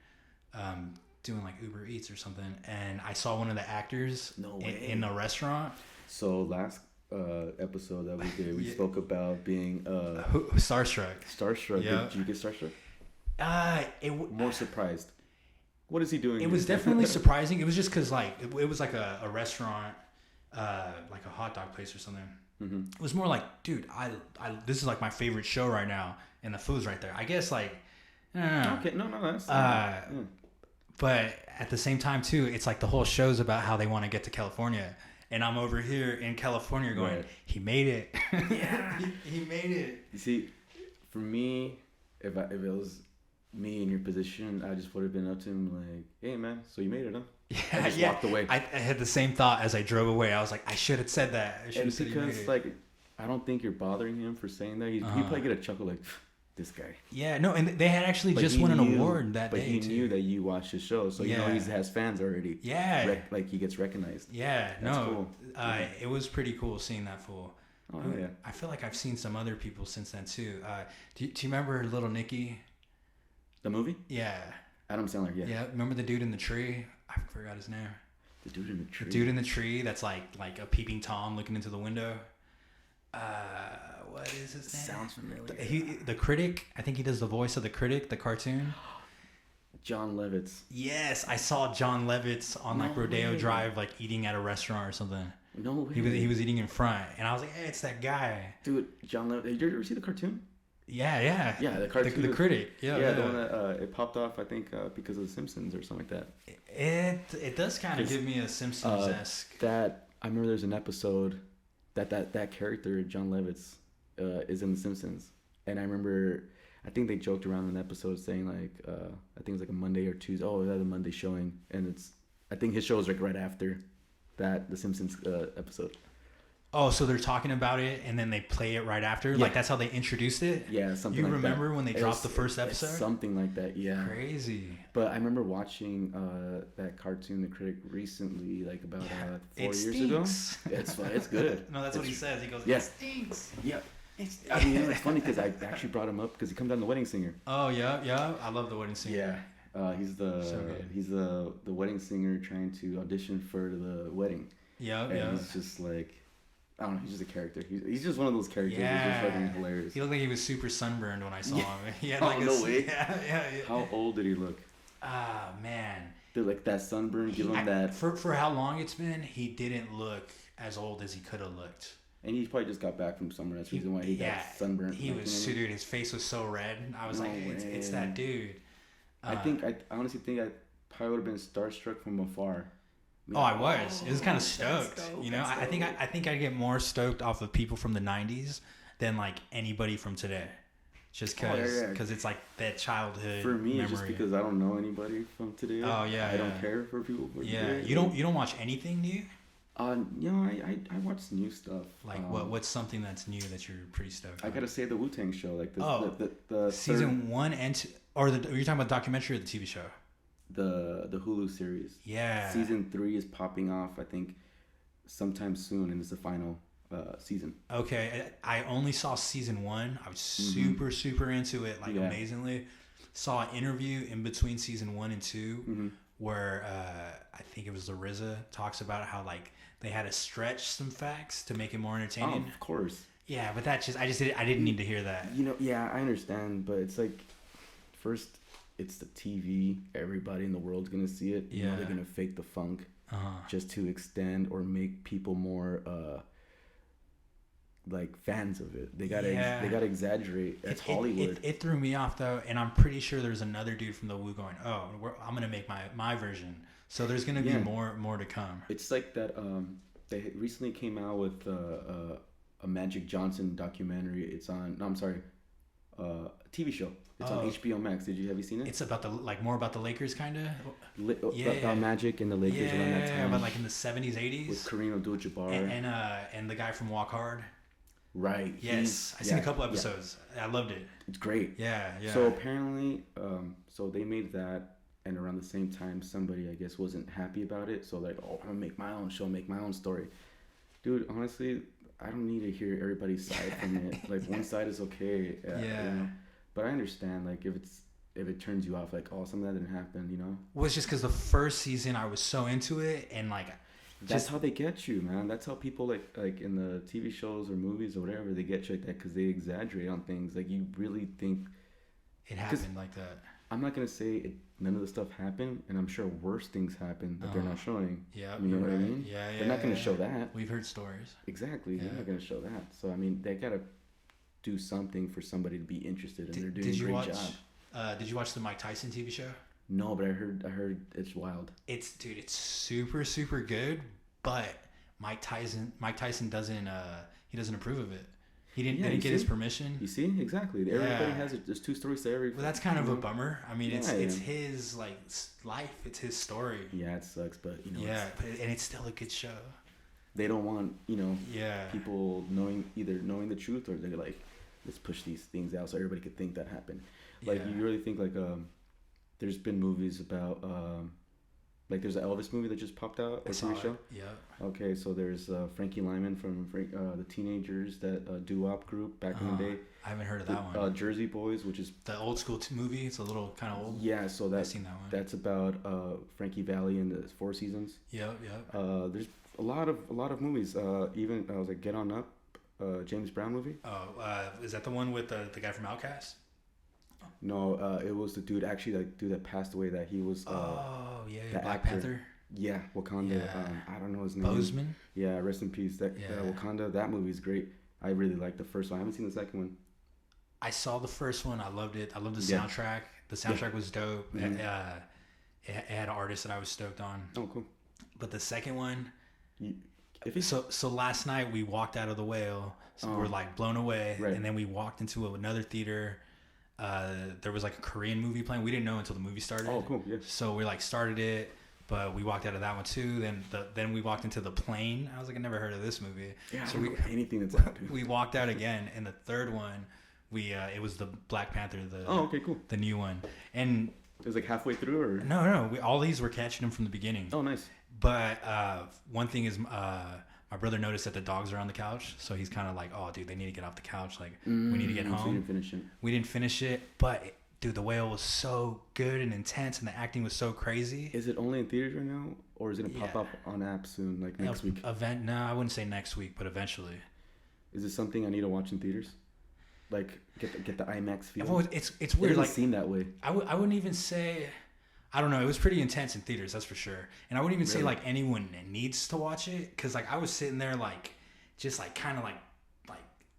doing like Uber Eats or something, and I saw one of the actors in a restaurant. So last episode that we did, we spoke about being starstruck. Starstruck. Yeah. Did you get starstruck? More surprised. What is he doing? It was definitely surprising. It was just because like it was like a restaurant, like a hot dog place or something. Mm-hmm. It was more like, dude, I this is like my favorite show right now, and the food's right there. I guess like, okay, no, that's. But at the same time too, it's like the whole show's about how they want to get to California, and I'm over here in California going, right. He made it. Yeah, he made it. You see, for me, if it was me in your position, I just would have been up to him like, hey man, so you made it, huh? Yeah, I just walked away. I had the same thought as I drove away. I was like, I should have said that. Because like, I don't think you're bothering him for saying that. He probably get a chuckle like, this guy. Yeah, no, and they had actually just won an award that day. But he knew that you watched his show, so you know he has fans already. Yeah, like he gets recognized. Yeah, that's cool. It was pretty cool seeing that fool. Oh yeah. I feel like I've seen some other people since then too. Do you remember Little Nicky? The movie? Yeah. Adam Sandler. Yeah. Yeah. Remember the dude in the tree? I forgot his name. The dude in the tree. The dude in the tree that's like a peeping Tom looking into the window. What is his name? Sounds familiar. The critic. I think he does the voice of the critic, the cartoon. John Lovitz. Yes, I saw John Lovitz on Rodeo Drive, like eating at a restaurant or something. No way. He was eating in front, and I was like, hey, it's that guy. Dude, John Levitz. Did you ever see the cartoon? Yeah. Yeah, the cartoon. The critic. Yeah. The one that it popped off, I think, because of The Simpsons or something like that. It does kind of give me a Simpsons-esque. That I remember there's an episode that character, John Levitz, is in The Simpsons. And I remember, I think they joked around in an episode saying like, I think it was like a Monday or Tuesday. Oh, yeah, the Monday showing. And I think his show is like right after that, The Simpsons episode. Oh, so they're talking about it and then they play it right after? Yeah. Like that's how they introduced it? Yeah, something like that. You remember when they dropped the first episode? Something like that, yeah. Crazy. But I remember watching that cartoon, The Critic, recently, like about 4 years ago. It's good. No, that's what he says. He goes, it stinks. Yeah. I mean, it's funny because I actually brought him up because he comes down The Wedding Singer. Oh, yeah. I love The Wedding Singer. Yeah. He's the wedding singer trying to audition for the wedding. Yeah. He's just like, I don't know. He's just a character. He's just one of those characters. Yeah. He's just fucking hilarious. He looked like he was super sunburned when I saw him. He had no way. Yeah. How old did he look? Ah, man. Dude, like that sunburn. Give him that. For how long it's been, he didn't look as old as he could have looked. And he probably just got back from somewhere. That's the reason why he got sunburned. He was, dude. His face was so red. I was it's that dude. I honestly think I probably would have been starstruck from afar. Oh, I was. It was kind of stoked. You know, I think I get more stoked off of people from the '90s than like anybody from today, just because it's like that childhood. For me, memory. It's just because I don't know anybody from today. Oh yeah, I don't care for people. Today. You don't watch anything new. You know, I watch new stuff. Like what's something that's new that you're pretty stoked on? I gotta say the Wu-Tang show, like the season 1 and 2, or you're talking about the documentary or the TV show? The Hulu series. Yeah. Season 3 is popping off, I think, sometime soon, and it's the final season. Okay, I only saw season 1. I was super into it, like amazingly. Saw an interview in between season 1 and 2 where I think it was Larissa talks about how like they had to stretch some facts to make it more entertaining. Oh, of course. Yeah, but I didn't need to hear that. You know, yeah, I understand, but it's like, first, it's the TV. Everybody in the world's gonna see it. You know, they're gonna fake the funk just to extend or make people more like fans of it. They gotta exaggerate. That's Hollywood. It threw me off though, and I'm pretty sure there's another dude from the Wu going, "Oh, I'm gonna make my version." So there's gonna be more to come. It's like that. They recently came out with a Magic Johnson documentary. It's on. No, I'm sorry. A TV show. It's on HBO Max. Have you seen it? It's about more about the Lakers, kind of. About Magic and the Lakers around that time. But like in the 70s, 80s. With Kareem Abdul-Jabbar and the guy from Walk Hard. Right. Yes, I've seen a couple episodes. I loved it. It's great. Yeah. So apparently, so they made that, and around the same time, somebody I guess wasn't happy about it. So like, I'm gonna make my own show, make my own story. Dude, honestly, I don't need to hear everybody's side from it. Like one side is okay. You know? But I understand, like, if it turns you off, like, oh, some of that didn't happen, you know? Well, it's just because the first season I was so into it, and like, that's how they get you, man. That's how people like in the TV shows or movies or whatever, they get you like that because they exaggerate on things. Like you really think it happened like that. I'm not gonna say none of the stuff happened, and I'm sure worse things happen that they're not showing. Yeah, you know what I mean? Yeah, they're not gonna show that. We've heard stories. Exactly, they're not gonna show that. So I mean, they gotta do something for somebody to be interested, and they're doing a great job. Did you watch the Mike Tyson TV show? No, but I heard it's wild. It's super good, but Mike Tyson doesn't he doesn't approve of it. He didn't get his permission. You see, exactly. Everybody has it. There's two stories to every. Well, that's kind of a bummer. I mean, it's his like life. It's his story. Yeah, it sucks, but you know. Yeah, and it's still a good show. They don't want people knowing the truth, or they're like, let's push these things out so everybody could think that happened. Like you really think like there's been movies about like there's an Elvis movie that just popped out. A TV show. Yeah. Okay, so there's Frankie Lyman from the Teenagers, that doo-wop group back in the day. I haven't heard of that one. Jersey Boys, which is the old school movie. It's a little kind of old. Yeah, so I've seen that one. That's about Frankie Valli and the Four Seasons. Yeah. There's a lot of movies. Even I was like Get On Up, James Brown movie. Oh, is that the one with the guy from Outkast? No, it was the dude that passed away. That he was. Black actor. Panther. Yeah, Wakanda. Yeah. I don't know his name. Boseman. Yeah, rest in peace. That Yeah. Wakanda. That movie's great. I really like the first one. I haven't seen the second one. I saw the first one. I loved it. I loved the Yeah. soundtrack. The soundtrack was dope. Mhm. It had artists that I was stoked on. Oh, cool. But the second one, If it's so last night we walked out of the Whale, so we were like blown away, Right. and then we walked into another theater. There was like a Korean movie playing. We didn't know until the movie started. oh, cool. Yeah. So we like started it, but we walked out of that one too. Then we walked into The Plane. I was like, I never heard of this movie. Yeah. So I don't know anything that's out, dude. we walked out again, and the third one, it was the Black Panther, Oh, okay, cool. the new one, and It was like halfway through, or no, all these were catching them from the beginning. oh, nice. But one thing is, my brother noticed that the dogs are on the couch, so he's kind of like, "Oh, dude, they need to get off the couch. Like, we need to get So you home." didn't finish it. We didn't finish it, but dude, The Whale was so good and intense, and the acting was so crazy. Is it only in theaters right now, or is it gonna pop Yeah. up on apps soon, like next week? No, I wouldn't say next week, but eventually. Is it something I need to watch in theaters? Like get the IMAX feel. Well, it's It weird. doesn't Like seem that way. I wouldn't even say. I don't know. It was pretty intense in theaters, that's for sure. And I wouldn't even say Really? like anyone needs to watch it, because like I was sitting there like, just like kind of like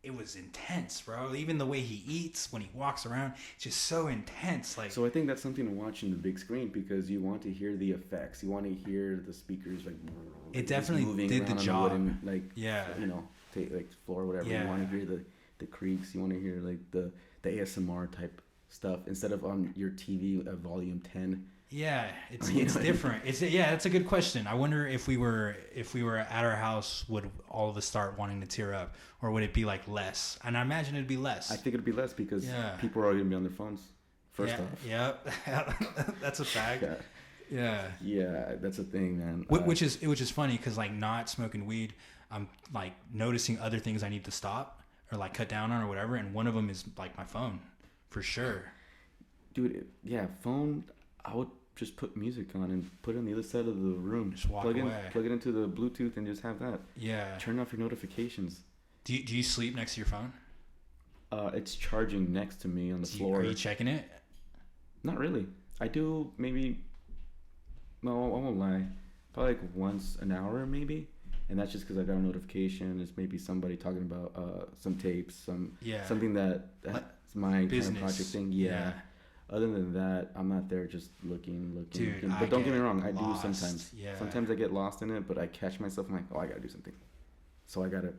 it was intense, bro. Even the way he eats when he walks around, it's just so intense. Like, So I think that's something to watch in the big screen because you want to hear the effects. You want to hear the speakers like. It definitely moving did the around on job. wooden, like Yeah. you know, like floor or whatever. Yeah. You want to hear the creaks. You want to hear like the ASMR type stuff instead of on your TV at volume 10. yeah, it's You it's know? different. That's a good question. I wonder if we were at our house, would all of us start wanting to tear up, or would it be like less? And I imagine it'd be less. I think it'd be less because Yeah. people are already gonna be on their phones. First off. Yeah, that's a fact. Yeah. That's a thing, man. Which is funny because like not smoking weed, I'm like noticing other things I need to stop or like cut down on or whatever, and one of them is like my phone, for sure. Dude, phone. I would just put music on and put it on the other side of the room. Just walk plug away. plug it into the Bluetooth and just have that. Yeah. Turn off your notifications. Do you sleep next to your phone? It's charging next to me on the floor. Are you checking it? Not really. I do maybe. No, I won't lie. Probably like once an hour maybe, and that's just because I got a notification. It's maybe somebody talking about some tapes, something that's my kind business. of project thing. Yeah. Other than that, I'm not there just looking. Dude, But don't get me wrong, I lost. do sometimes. Yeah. Sometimes I get lost in it, but I catch myself. I'm like, oh, I gotta do something. So I gotta,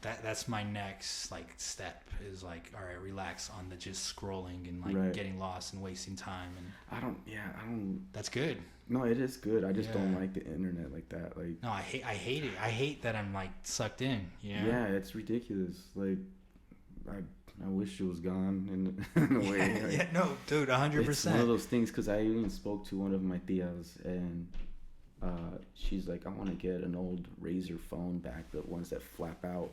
That's my next like step is like, all right, relax on the just scrolling and like Right. getting lost and wasting time, and I don't. that's good. No, it is good. I just don't Yeah. like the internet like that. Like. No, I hate it. I hate that I'm like sucked in. You know? Yeah, it's ridiculous. Like, I wish it was gone in a way. Like, Yeah, no, dude, 100%. it's one of those things because I even spoke to one of my tias and she's like, I want to get an old Razor phone back, the ones that flap out.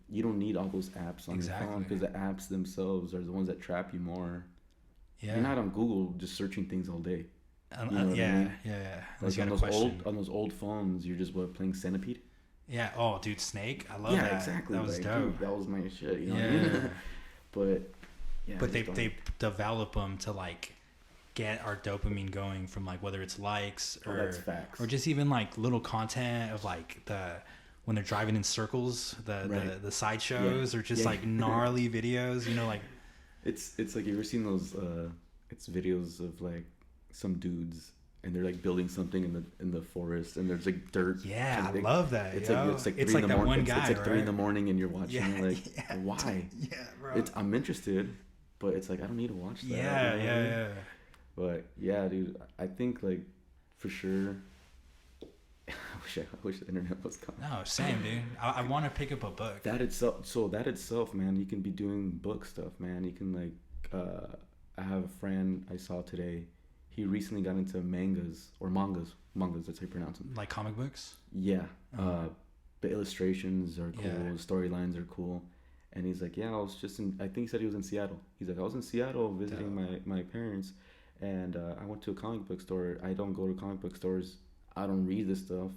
You don't need all those apps on your phone because the apps themselves are the ones that trap you more. Yeah. You're not on Google just searching things all day. You know what I yeah. mean? Unless Like you got a question. on those old phones, you're just playing Centipede. Yeah. Oh, dude, Snake. I love Yeah, that. exactly. That was like, dope. dude, that was my shit. You know what I Yeah. mean? But yeah. But I they just don't- develop them to like get our dopamine going from like whether it's likes or that's facts. or just even like little content of like when they're driving in circles, the sideshows or just like gnarly videos, like it's like, you ever seen those it's videos of like some dudes and they're like building something in the forest and there's like dirt. Yeah, and I love that. It's yo. like it's 3 like in the that morning. one guy, It's like right? 3 in the morning and you're watching it, like yeah, why? Yeah, bro. I'm interested, but it's like I don't need to watch that. Yeah, you know what I mean? yeah. But yeah, dude, I think like for sure. I wish the internet was gone. No, same, dude. I want to pick up a book. That itself, man, you can be doing book stuff, man. You can like, I have a friend I saw today. He recently got into mangas. That's how you pronounce them. Like comic books? Yeah. The illustrations are cool. Yeah. The storylines are cool. And he's like, yeah, I was just I think he said he was in Seattle. He's like, I was in Seattle visiting my parents, and I went to a comic book store. I don't go to comic book stores. I don't read this stuff.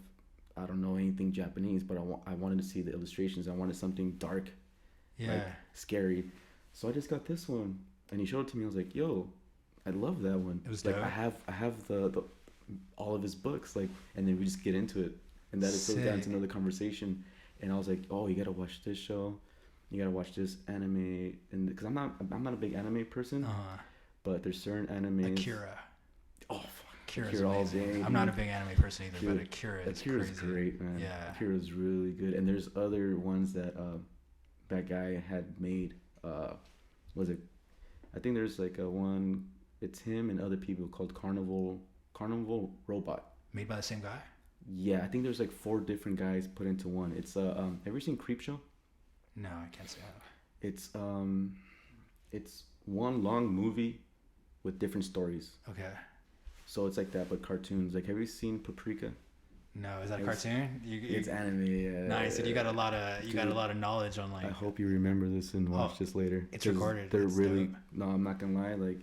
I don't know anything Japanese, but I wanted to see the illustrations. I wanted something dark, like scary. So I just got this one, and he showed it to me. I was like, yo, I love that one. It was like dope. I have the all of his books, like, and then we just get into it, and that is so down to another conversation. And I was like, oh, you gotta watch this show, you gotta watch this anime, and because I'm not a big anime person, but there's certain animes. Akira. Oh, fuck. Akira's amazing. I'm not a big anime person either, but Akira's crazy. Great, man. Yeah. Akira's really good, and there's other ones that that guy had made. Was it? I think there's like a one. It's him and other people called Carnival Robot. Made by the same guy? Yeah, I think there's like 4 different guys put into one. It's have you ever seen Creepshow? No, I can't say that. It's one long movie with different stories. Okay. So it's like that, but cartoons. Like, have you seen Paprika? No, is that a cartoon? It's anime. Yeah. Nice, and you got a lot of knowledge on, like. I hope you remember this and watch this later. It's recorded. They're really dope. No, I'm not gonna lie. Like,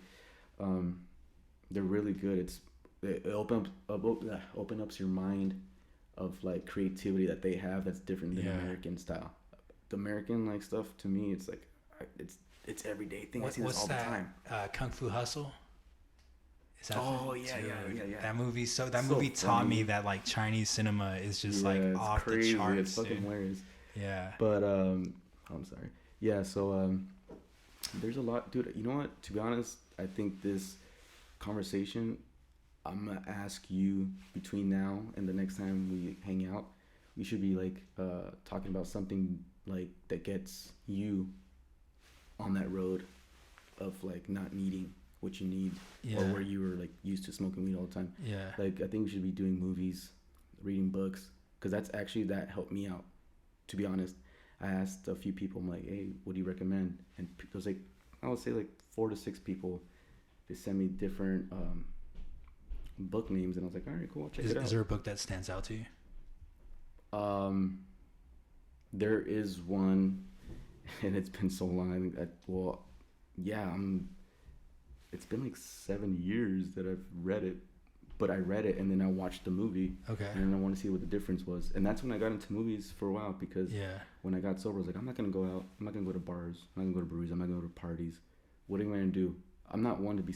they're really good. It opens up your mind of like creativity that they have that's different than American style. The American like stuff to me, it's like it's everyday thing. I see this all the time. Kung Fu Hustle. Is that yeah. That movie taught me that like Chinese cinema is just like off crazy. the charts. It's fucking hilarious. Yeah. But I'm sorry. Yeah. So there's a lot, dude. You know what? To be honest, I think this conversation, I'm gonna ask you between now and the next time we hang out, we should be like talking about something like that gets you on that road of like not needing what you need, or where you were like used to smoking weed all the time. Yeah. Like, I think we should be doing movies, reading books, because that helped me out. To be honest, I asked a few people, I'm like, hey, what do you recommend? And it was like, I would say like 4 to 6 people. They sent me different book names, and I was like, all right, cool, I'll check it out. Is there a book that stands out to you? There is one, and it's been so long. I think it's been like 7 years that I've read it, but I read it and then I watched the movie. Okay. And then I want to see what the difference was, and that's when I got into movies for a while, because when I got sober, I was like, I'm not gonna go out. I'm not gonna go to bars. I'm not gonna go to breweries. I'm not gonna go to parties. What am I gonna do? I'm not one to be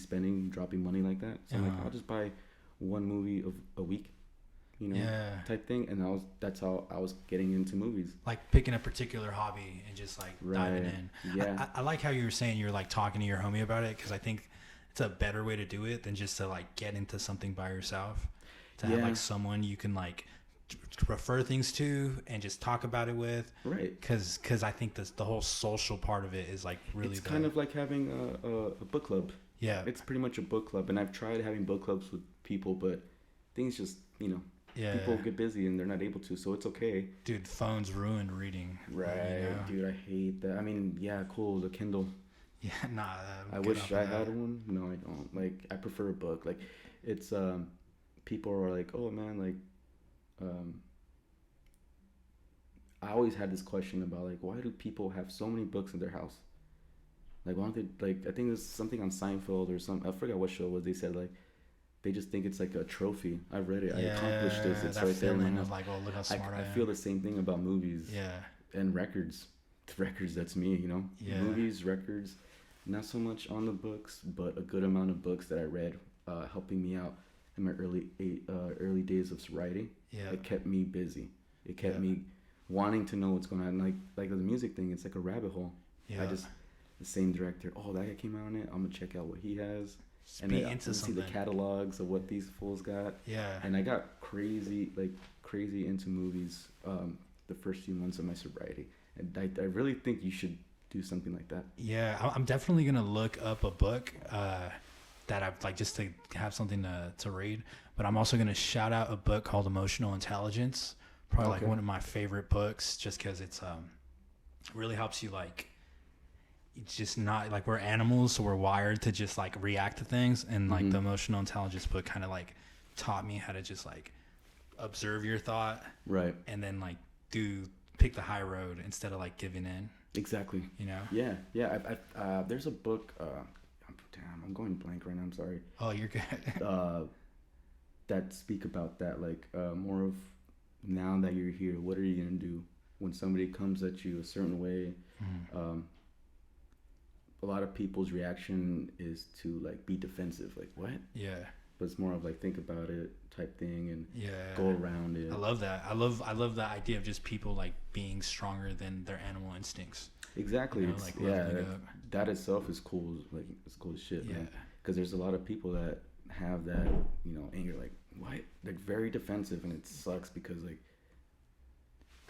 dropping money like that. So I'm like, I'll just buy one movie of a week, type thing. And that's how I was getting into movies. Like picking a particular hobby and just like diving in. Yeah. I like how you were saying you're like talking to your homie about it, because I think it's a better way to do it than just to like get into something by yourself. To have like someone you can like refer things to and just talk about it with. Right. Because I think the whole social part of it is like really. It's kind of like having a book club. Yeah. It's pretty much a book club, and I've tried having book clubs with people, but things just people get busy and they're not able to, so it's okay. Dude, phones ruined reading. Right. Dude, I hate that. I mean, yeah, cool, the Kindle. Yeah, nah. I wish I had one. No, I don't. Like, I prefer a book. Like, it's people are like, oh man, like, I always had this question about like, why do people have so many books in their house? Like, why don't they, like, I think there's something on Seinfeld or something, I forgot what show it was. They said like, they just think it's like a trophy. I read it. I accomplished this. It's right there. Of like, oh, look how smart I am. I feel the same thing about movies. Yeah. And records. Records, that's me, Yeah. Movies, records, not so much on the books, but a good amount of books that I read, helping me out in my early days of sobriety. Yeah. It kept me busy. It kept me wanting to know what's going on. Like the music thing, it's like a rabbit hole. Yeah. The same director. Oh, that guy came out on it. I'm gonna check out what he has. And then see the catalogs of what these fools got. Yeah. And I got crazy into movies the first few months of my sobriety. And I really think you should do something like that. Yeah, I'm definitely gonna look up a book that I've like just to have something to read. But I'm also gonna shout out a book called Emotional Intelligence. Probably like one of my favorite books, just because it's really helps you like. It's just not like we're animals, so we're wired to just like react to things, and like the Emotional Intelligence book kind of like taught me how to just like observe your thought, right, and then like pick the high road instead of like giving in. Exactly. Yeah. There's a book. I'm going blank right now. I'm sorry. Oh, you're good. That speak about that, like more of now that you're here, what are you gonna do when somebody comes at you a certain way? A lot of people's reaction is to like be defensive, like what? Yeah. but it's more of like think about it type thing and yeah, go around it. I love that. I love the idea of just people like being stronger than their animal instincts. Exactly. You know, like leveling up. That itself is cool. Like it's cool as shit, Yeah. man. Because there's a lot of people that have that, anger. Like, why? They're very defensive, and it sucks because like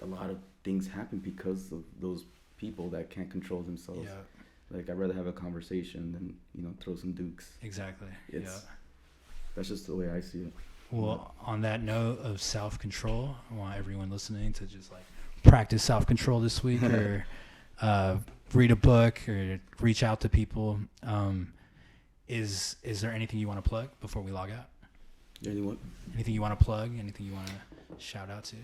a lot of things happen because of those people that can't control themselves. Yeah. Like I'd rather have a conversation than throw some dukes. Exactly. That's just the way I see it. Well, on that note of self-control, I want everyone listening to just like practice self-control this week, or read a book, or reach out to people. Is there anything you want to plug before we log out? Anything you want to plug? Anything you want to shout out to?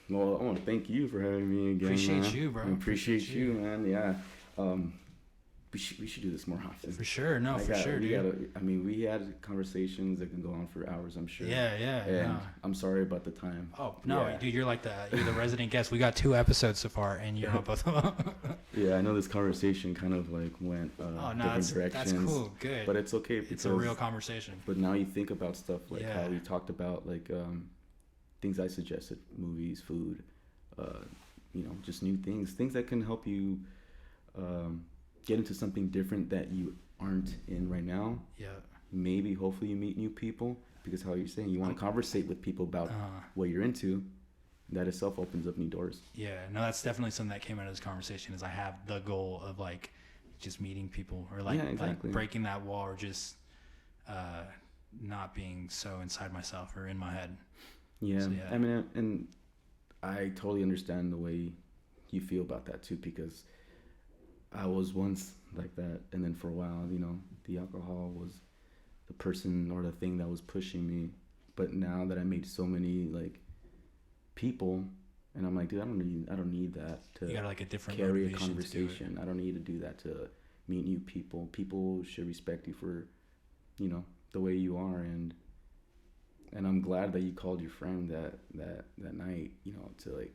Well, I want to thank you for having me again. Appreciate you, bro. Appreciate you, man. Yeah. We should do this more often. For sure. No, for sure, dude. We had conversations that can go on for hours, I'm sure. Yeah. And I'm sorry about the time. Oh, no, dude, you're the resident guest. We got 2 episodes so far, and you're on both of them. Yeah, I know this conversation kind of like went different directions. That's cool. Good. But it's okay. It's a real conversation. But now you think about stuff like how we talked about like things I suggested, movies, food, just new things that can help you get into something different that you aren't in right now. Yeah. Maybe, hopefully you meet new people, because how you're saying you want to conversate with people about what you're into. That itself opens up new doors. Yeah, no, that's definitely something that came out of this conversation, is I have the goal of like just meeting people, or like, like breaking that wall, or just not being so inside myself or in my head. Yeah. So, yeah. I mean, and I totally understand the way you feel about that too, because I was once like that, and then for a while, the alcohol was the person or the thing that was pushing me. But now that I made so many like people, and I'm like, dude, I don't need that to you got like a different carry a conversation. I don't need to do that to meet new people. People should respect you for, the way you are, and I'm glad that you called your friend that night, to like.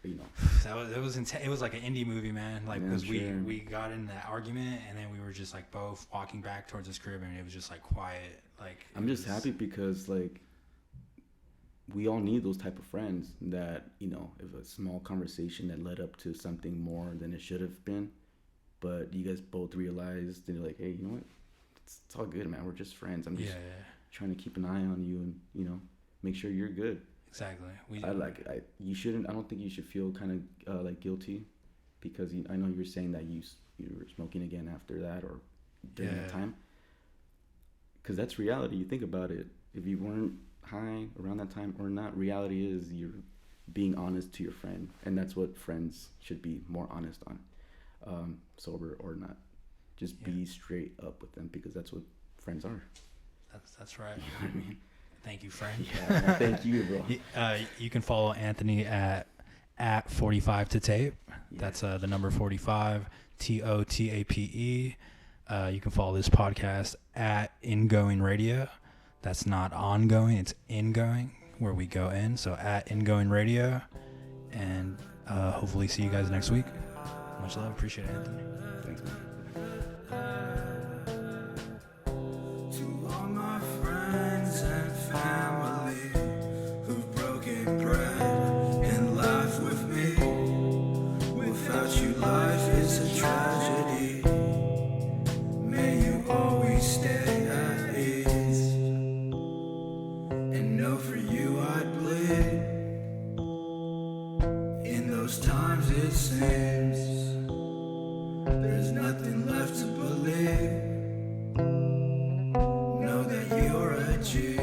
It was like an indie movie, man. Like, because we got in that argument, and then we were just like both walking back towards his crib, and it was just like quiet. Like, I'm just happy because like we all need those type of friends that if a small conversation that led up to something more than it should have been, but you guys both realized, and you're like, hey, you know what? It's all good, man. We're just friends. I'm just trying to keep an eye on you, and make sure you're good. Exactly. You shouldn't. I don't think you should feel kind of like guilty, because I know you were saying that you were smoking again after that, or during that time. Because that's reality. You think about it. If you weren't high around that time or not, reality is you're being honest to your friend, and that's what friends should be more honest on, sober or not. Just be straight up with them, because that's what friends are. That's right. You know what I mean? Thank you, friend. Yeah, thank you, bro. You can follow Anthony at 45 to tape. Yeah. That's the number 45, TOTAPE. You can follow this podcast at Ingoing Radio. That's not ongoing, it's ingoing, where we go in. So at Ingoing Radio, and hopefully see you guys next week. Much love. Appreciate it, Anthony. Thanks, man. Family who've broken bread and laughed with me. Without you, life is a tragedy. May you always stay at ease, and know for you I'd bleed. In those times it seems there's nothing left to believe. Know that you're a G.